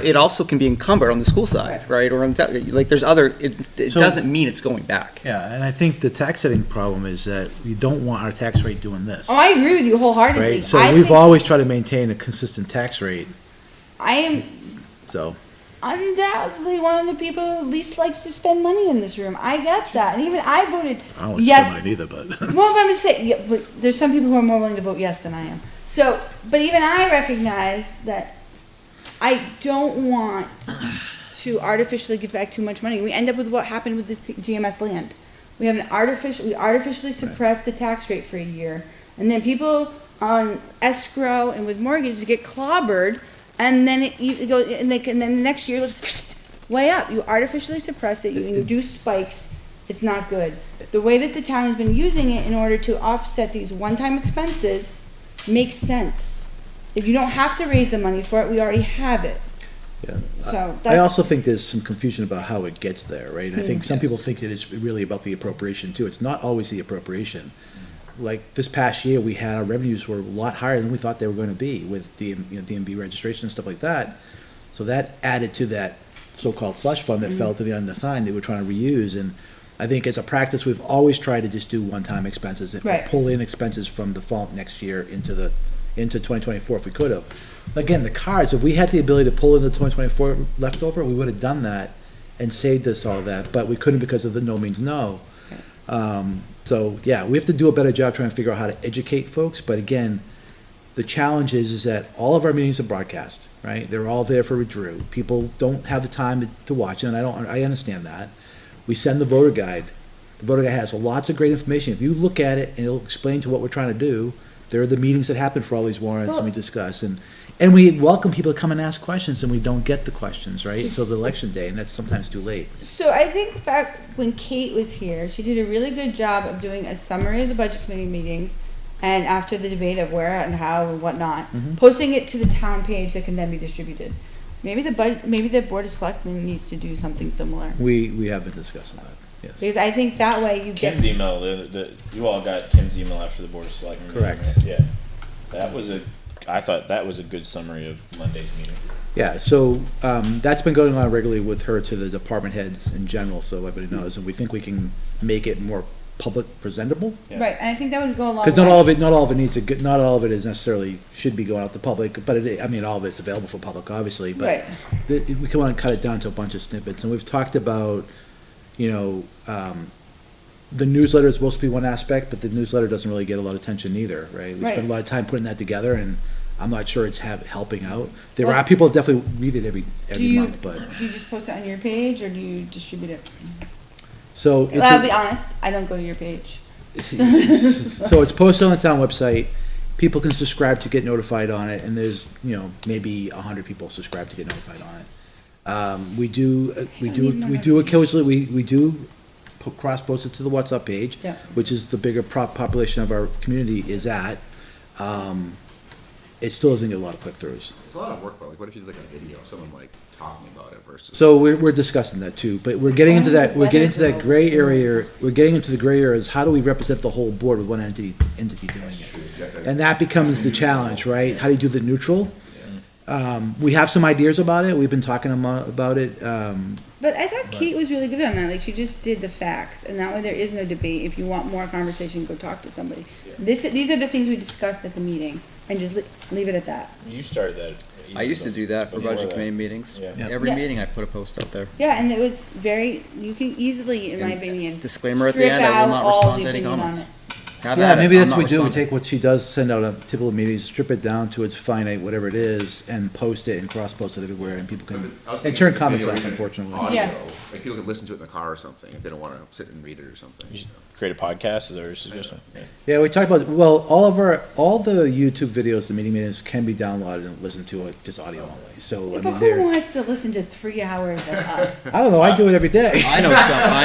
it also can be encumbered on the school side, right? Or on there's other, it So- doesn't mean it's going back. Yeah, and I think the tax setting problem is that we don't want our tax rate doing this. Oh, I agree with you wholeheartedly. Right, so I we've think always tried to maintain a consistent tax rate, I am so. undoubtedly one of the people who least likes to spend money in this room. I get that. And even I voted I don't like to yes. spend mine either, but. Well, but I'm just saying, yeah, but there's some people who are more willing to vote yes than I am. So, but even I recognize that I don't want to artificially give back too much money. We end up with what happened with the GMS land. We artificially suppress the tax rate for a year, and then people on escrow and with mortgages get clobbered, and then it goes, and then the next year it goes way up. You artificially suppress it. You induce spikes. It's not good. The way that the town has been using it in order to offset these one-time expenses makes sense. If you don't have to raise the money for it, we already have it. Yeah. So I that's, also think there's some confusion about how it gets there, right? I think some people think that it's really about the appropriation too. It's not always the appropriation. Like this past year, we had, our revenues were a lot higher than we thought they were gonna be with DMV registration and stuff like that. So that added to that so-called slush fund that fell to the unassigned they were trying to reuse. And I think as a practice, we've always tried to just do one-time expenses and Right. pull in expenses from default next year into 2024 if we could have. Again, the cars, if we had the ability to pull in the 2024 leftover, we would have done that and saved us all that, but we couldn't because of the no means no. So, yeah, we have to do a better job trying to figure out how to educate folks, but again, the challenge is that all of our meetings are broadcast, right? They're all there for review. People don't have the time to watch it, and I understand that. We send the voter guide. The voter guide has lots of great information. If you look at it and it'll explain to what we're trying to do, there are the meetings that happen for all these warrants and we discuss, and we welcome people to come and ask questions, and we don't get the questions, right, until the election day, and that's sometimes too late. so I think back when Kate was here, she did a really good job of doing a summary of the budget committee meetings, and after the debate of where and how and whatnot, posting it to the town page that can then be distributed. Maybe the Board of Selectmen needs to do something similar. We have been discussing that, yes. Because I think that way you get. Kim's email, you all got Kim's email after the Board of Selectmen meeting, Correct. right? Yeah. I thought that was a good summary of Monday's meeting. Yeah, so, that's been going on regularly with her to the department heads in general, so everybody knows, and we think we can make it more public presentable. Yeah. Right, and I think that would go a long way. Because not all of it needs not all of it is necessarily, should be going out to public, but all of it's available for public, obviously, but Right. we can want to cut it down to a bunch of snippets, and we've talked about, the newsletter is supposed to be one aspect, but the newsletter doesn't really get a lot of attention either, right? We Right. spend a lot of time putting that together, and I'm not sure it's helping out. There are people that definitely read it every month, but, Do you just post it on your page, or do you distribute it? so it's. I'll be honest, I don't go to your page. So it's posted on the town website, people can subscribe to get notified on it, and there's, maybe 100 people subscribe to get notified on it. We do occasionally, we do cross-post it to the WhatsApp page, Yeah. which is the bigger population of our community is at. It still doesn't get a lot of click-throughs. It's a lot of work, but like, what if you did like a video of someone like talking about it versus? So we're discussing that too, but we're getting into that, gray area, we're getting into the gray areas, how do we represent the whole board with one entity doing it? And that becomes the challenge, right? How do you do the neutral? We have some ideas about it, we've been talking about it, But I thought Kate was really good on that, like, she just did the facts, and that way there is no debate. If you want more conversation, go talk to somebody. These are the things we discussed at the meeting, and just leave it at that. You started that. I used to do that for Before budget that. committee meetings. Yeah. Every Yeah. meeting I put a post out there. Yeah, and it was very, you can easily, in my And opinion. disclaimer at the strip end, I will out not all respond the to any opinion on comments. it. Have yeah, at it, maybe I'm that's not what we do, we responding. take what she does send out a typical meeting, strip it down to its finite, whatever it is, and post it and cross-post it everywhere, and people can, I was and thinking turn it's comments video or off, even unfortunately. Audio, Yeah. like people could listen to it in the car or something if they don't want to sit and read it or something. You should create a podcast, is that what you're suggesting? Yeah. Yeah, we talked about, well, all the YouTube videos, the meeting minutes can be downloaded and listened to, like, just audio only, so, I But mean, who they're, wants to listen to 3 hours of us? I don't know, I do it every day. I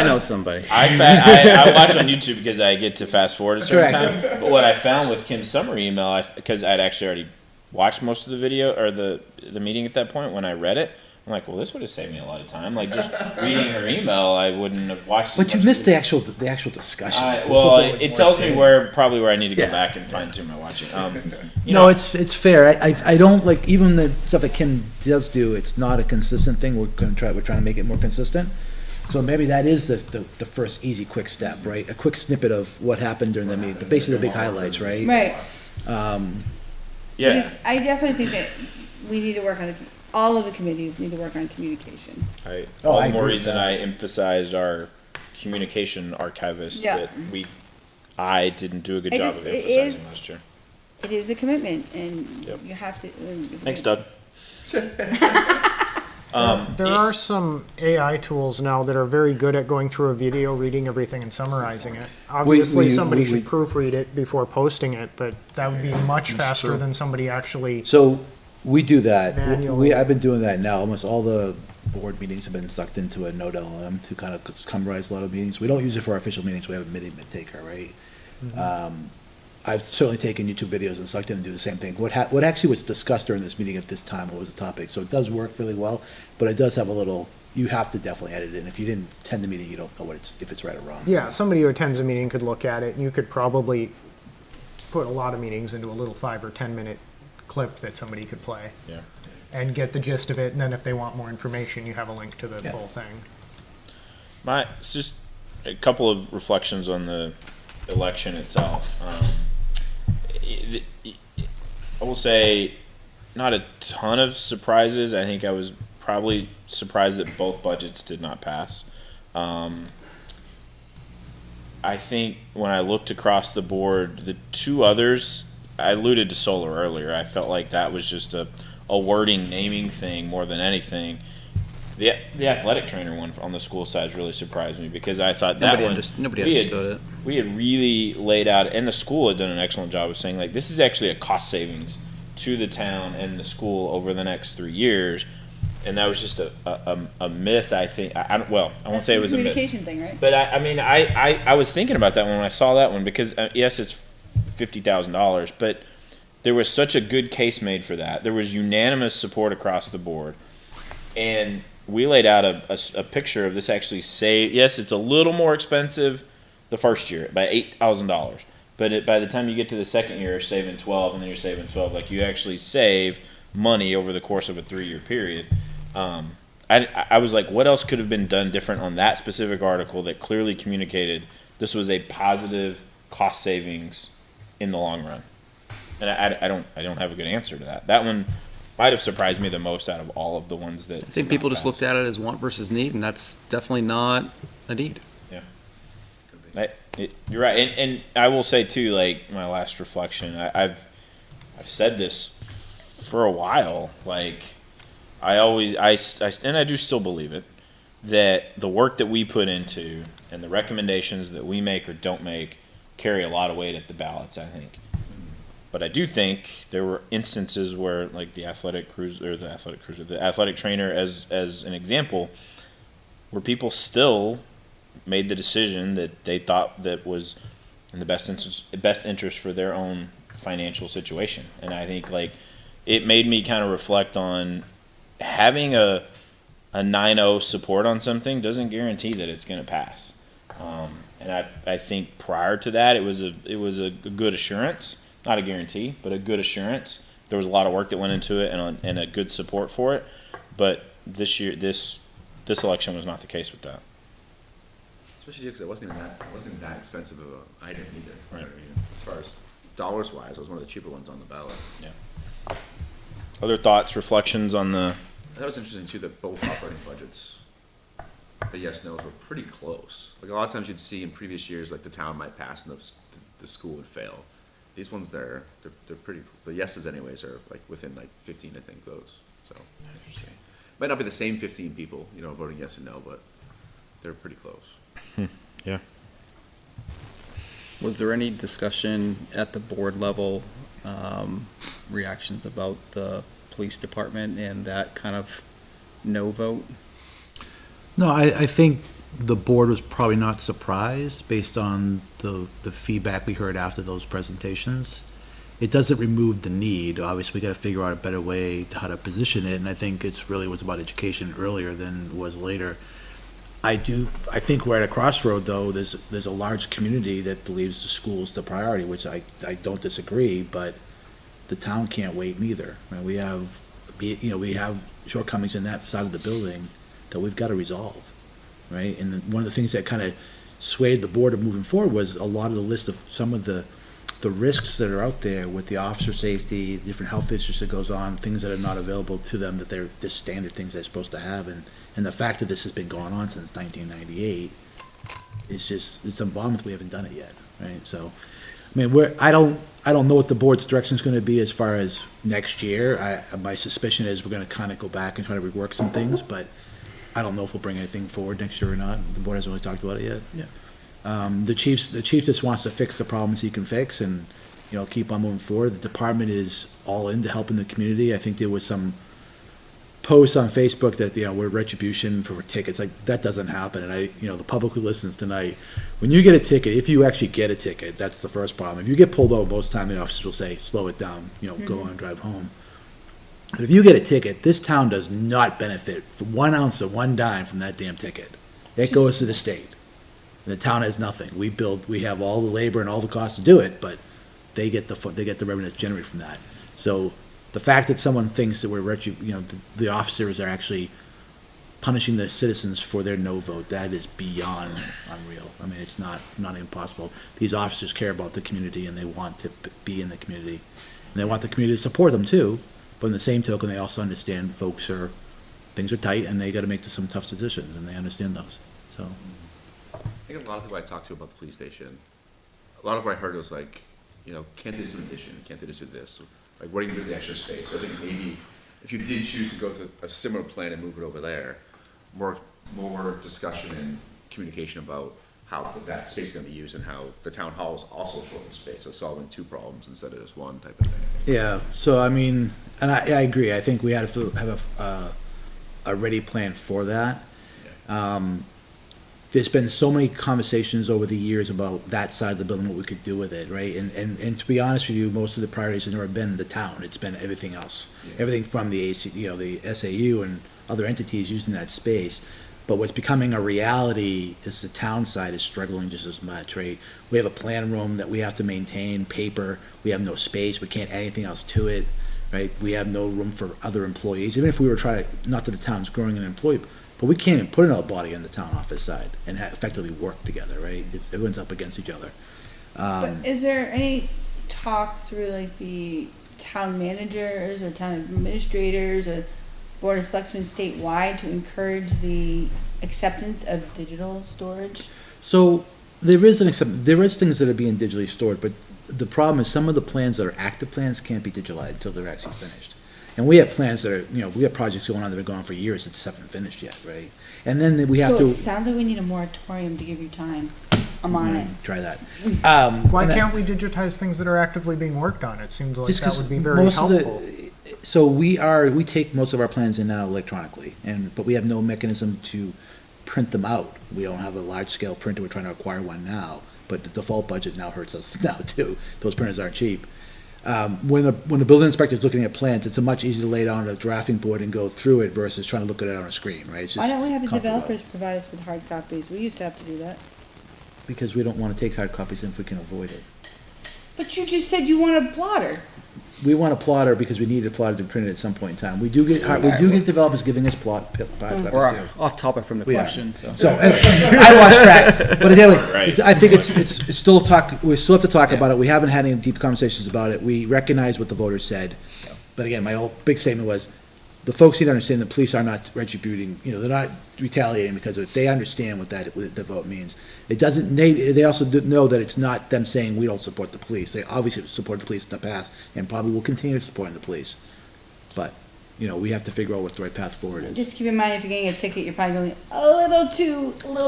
know somebody. I watch on YouTube because I get to fast forward at a certain Correct. time. But what I found with Kim's summary email, because I'd actually already watched most of the video or the meeting at that point when I read it, I'm like, well, this would have saved me a lot of time. Like just reading her email, I wouldn't have watched. But you missed the actual discussion. Well, it tells me probably where I need to go Yeah. back and fine tune my watching. No, it's fair. I don't like, even the stuff that Kim does do, it's not a consistent thing. We're trying to make it more consistent. So maybe that is the first easy, quick step, right? A quick snippet of what happened during the meeting, basically the big highlights, right? Right. Yeah. Because I definitely think that we need to work on all of the committees need to work on communication. All I the more agree with reason that. I emphasized our communication archivist Yeah. that I didn't do a good It job just- of it emphasizing is- last year. It is a commitment, and Yep. you have to. Thanks, Doug. There are some AI tools now that are very good at going through a video, reading everything and summarizing it. Obviously, somebody should proofread it before posting it, but that would be much faster than somebody actually. So we do that. Manually. I've been doing that now. Almost all the board meetings have been sucked into a Node LLM to kind of summarize a lot of meetings. We don't use it for our official meetings. We have a minute taker, right? I've certainly taken YouTube videos and selected and do the same thing. What actually was discussed during this meeting at this time, what was the topic? So it does work really well, but it does have a little, you have to definitely edit it. And if you didn't attend the meeting, you don't know if it's right or wrong. Yeah, somebody who attends a meeting could look at it, and you could probably put a lot of meetings into a little 5 or 10 minute clip that somebody could play. Yeah. And get the gist of it, and then if they want more information, you have a link to the Yeah. full thing. It's just a couple of reflections on the election itself. I will say, not a ton of surprises. I think I was probably surprised that both budgets did not pass. I think when I looked across the board, the two others, I alluded to solar earlier. I felt like that was just a wording, naming thing more than anything. The athletic trainer one on the school side really surprised me because I thought Nobody we understood it. We had really laid out, and the school had done an excellent job of saying, like, this is actually a cost savings to the town and the school over the next 3 years. And that was just a miss, I think. I won't say it was a miss. Communication thing, right? But I was thinking about that when I saw that one because, yes, it's $50,000, but there was such a good case made for that. There was unanimous support across the board. And we laid out a picture of this actually yes, it's a little more expensive the first year by $8,000. But by the time you get to the second year, you're saving 12, and then you're saving 12. Like, you actually save money over the course of a 3-year period. I was like, what else could have been done different on that specific article that clearly communicated this was a positive cost savings in the long run? And I don't have a good answer to that. That one might have surprised me the most out of all of the ones that I think people just looked at it as want versus need, and that's definitely not a need. You're right, and I will say too, like, my last reflection, I've said this for a while. Like, I do still believe it, that the work that we put into and the recommendations that we make or don't make carry a lot of weight at the ballots, I think. But I do think there were instances where, like the athletic trainer as an example, where people still made the decision that they thought that was in the best interest for their own financial situation. And I think, like, it made me kind of reflect on having a 9-0 support on something doesn't guarantee that it's going to pass. And I think prior to that, it was a good assurance, not a guarantee, but a good assurance. There was a lot of work that went into it and a good support for it. But this year, this election was not the case with that. Especially because it wasn't even that expensive of an item either. Right. I mean, as far as dollars wise, it was one of the cheaper ones on the ballot. Yeah. Other thoughts, reflections on the? That was interesting too, that both operating budgets, the yes nos were pretty close. Like, a lot of times you'd see in previous years, like, the town might pass and the school would fail. These ones they're pretty. The yeses anyways are like within like 15, I think, votes. So might not be the same 15 people, voting yes and no, but they're pretty close. Yeah. Was there any discussion at the board level, reactions about the police department and that kind of no vote? No, I think the board was probably not surprised based on the feedback we heard after those presentations. It doesn't remove the need. Obviously, we got to figure out a better way to how to position it, and I think it's really was about education earlier than it was later. I think we're at a crossroad, though. There's a large community that believes the school is the priority, which I don't disagree, but the town can't wait neither. Right? We have shortcomings in that side of the building that we've got to resolve, right? And one of the things that kind of swayed the board of moving forward was a lot of the list of some of the risks that are out there with the officer safety, different health issues that goes on, things that are not available to them, that they're just standard things they're supposed to have, and the fact that this has been going on since 1998 is just, it's abominable we haven't done it yet, right? So, I mean, I don't know what the board's direction is going to be as far as next year. My suspicion is we're going to kind of go back and try to rework some things, but I don't know if we'll bring anything forward next year or not. The board hasn't really talked about it yet. Yeah. The chief just wants to fix the problems he can fix and, keep on moving forward. The department is all into helping the community. I think there was some posts on Facebook that, we're retribution for tickets, like, that doesn't happen, and the public who listens tonight, when you get a ticket, if you actually get a ticket, that's the first problem. If you get pulled over, most of the time the officers will say, slow it down, go on, drive home. But if you get a ticket, this town does not benefit for 1 ounce or 1 dime from that damn ticket. It goes to the state. The town has nothing. We have all the labor and all the costs to do it, but they get the revenue that's generated from that. So the fact that someone thinks that the officers are actually punishing the citizens for their no vote, that is beyond unreal. I mean, it's not impossible. These officers care about the community and they want to be in the community. And they want the community to support them too, but in the same token, they also understand things are tight and they gotta make some tough decisions, and they understand those, so. I think a lot of people I talked to about the police station, a lot of what I heard was like, can't they do an addition? Can't they just do this? Like, what are you gonna do with the extra space? So I think maybe if you did choose to go to a similar plan and move it over there, more discussion and communication about how that space is gonna be used and how the town hall is also short of space, so solving 2 problems instead of just one type of thing. Yeah, so I mean, and I agree, I think we have to have a ready plan for that. There's been so many conversations over the years about that side of the building, what we could do with it, right? And to be honest with you, most of the priorities have never been the town, it's been everything else. Everything from the the SAU and other entities using that space. But what's becoming a reality is the town side is struggling just as much, right? We have a plan room that we have to maintain, paper, we have no space, we can't add anything else to it, right? We have no room for other employees, even if we were trying, not that the town's growing an employee, but we can't even put another body on the town office side and effectively work together, right? Everyone's up against each other. But is there any talk through like the town managers or town administrators or Board of Selectmen statewide to encourage the acceptance of digital storage? So there is things that are being digitally stored, but the problem is some of the plans that are active plans can't be digitalized until they're actually finished. And we have plans that are, we have projects going on that have gone on for years that just haven't finished yet, right? And then we have So to. it sounds like we need a moratorium to give you time. I'm on it. Try that. Why and that- can't we digitize things that are actively being worked on? It seems like Just that 'cause would be very most of helpful. so we take most of our plans in now electronically, but we have no mechanism to print them out. We don't have a large scale printer. We're trying to acquire one now, but the default budget now hurts us now too. Those printers aren't cheap. When the building inspector is looking at plans, it's a much easier to lay it on a drafting board and go through it versus trying to look at it on a screen, right? It's Why just don't we have the comfort level. developers provide us with hard copies? We used to have to do that. Because we don't want to take hard copies if we can avoid it. But you just said you want a plotter. We want a plotter because we need a plotter to print it at some point in time. We do get developers giving us copies We're too. off topic from the We are. question, so. So, I lost track, but anyway, Right. I think it's still we still have to talk about it, we haven't had any deep conversations about it, we recognize what the voters said. But again, my whole big statement was, the folks need to understand the police are not retributing, they're not retaliating because of it, they understand what the vote means. It doesn't, they also know that it's not them saying we don't support the police, they obviously support the police in the past, and probably will continue supporting the police. But, we have to figure out what the right path forward is. Just keep in mind, if you're getting a ticket, you're probably going a little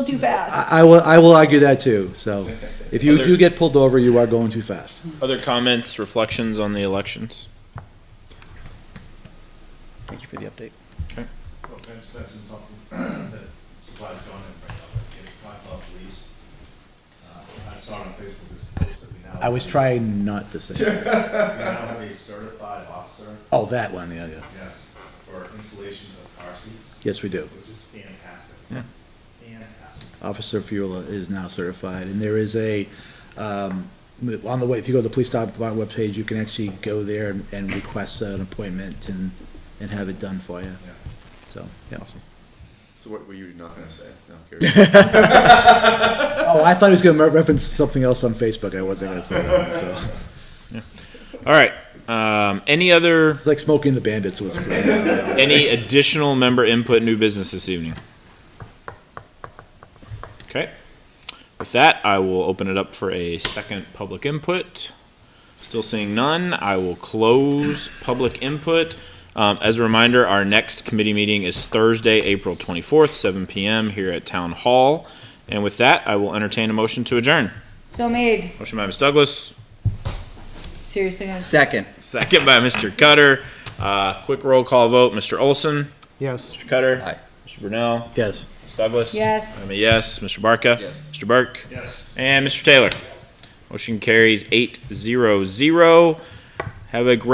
too fast. I will argue that too, so, if you do get pulled over, you are going too fast. Other comments, reflections on the elections? Thank you for the update. Well, Vince mentioned something that surprised John didn't bring up, like, getting talked about police. I saw it on Facebook, it's posted that we now. I was trying not to say. We now have a certified officer, Oh, that one, yeah. yes, for installation of car seats, Yes, we do. which is fantastic. Yeah. Fantastic. Officer Furla is now certified, and there is on the way, if you go to the police department webpage, you can actually go there and request an appointment and have it done for you. Yeah. So, yeah. So what were you not gonna say? No, I'm curious. Oh, I thought he was gonna reference something else on Facebook. I wasn't gonna say that, so. All right, any other, Like Smoking the Bandits was great. any additional member input, new business this evening? Okay. With that, I will open it up for a second public input. Still seeing none, I will close public input. As a reminder, our next committee meeting is Thursday, April 24th, 7 PM here at Town Hall. And with that, I will entertain a motion to adjourn. So made. Motion by Ms. Douglas, Seriously, guys. Second. second by Mr. Cutter. Quick roll call vote, Mr. Olson, Yes. Mr. Cutter? Aye. Mr. Brunel? Yes. Ms. Douglas? Yes. I'm a yes. Mr. Barca? Yes. Mr. Burke? Yes. And Mr. Taylor? Motion carries 8-0-0. Have a great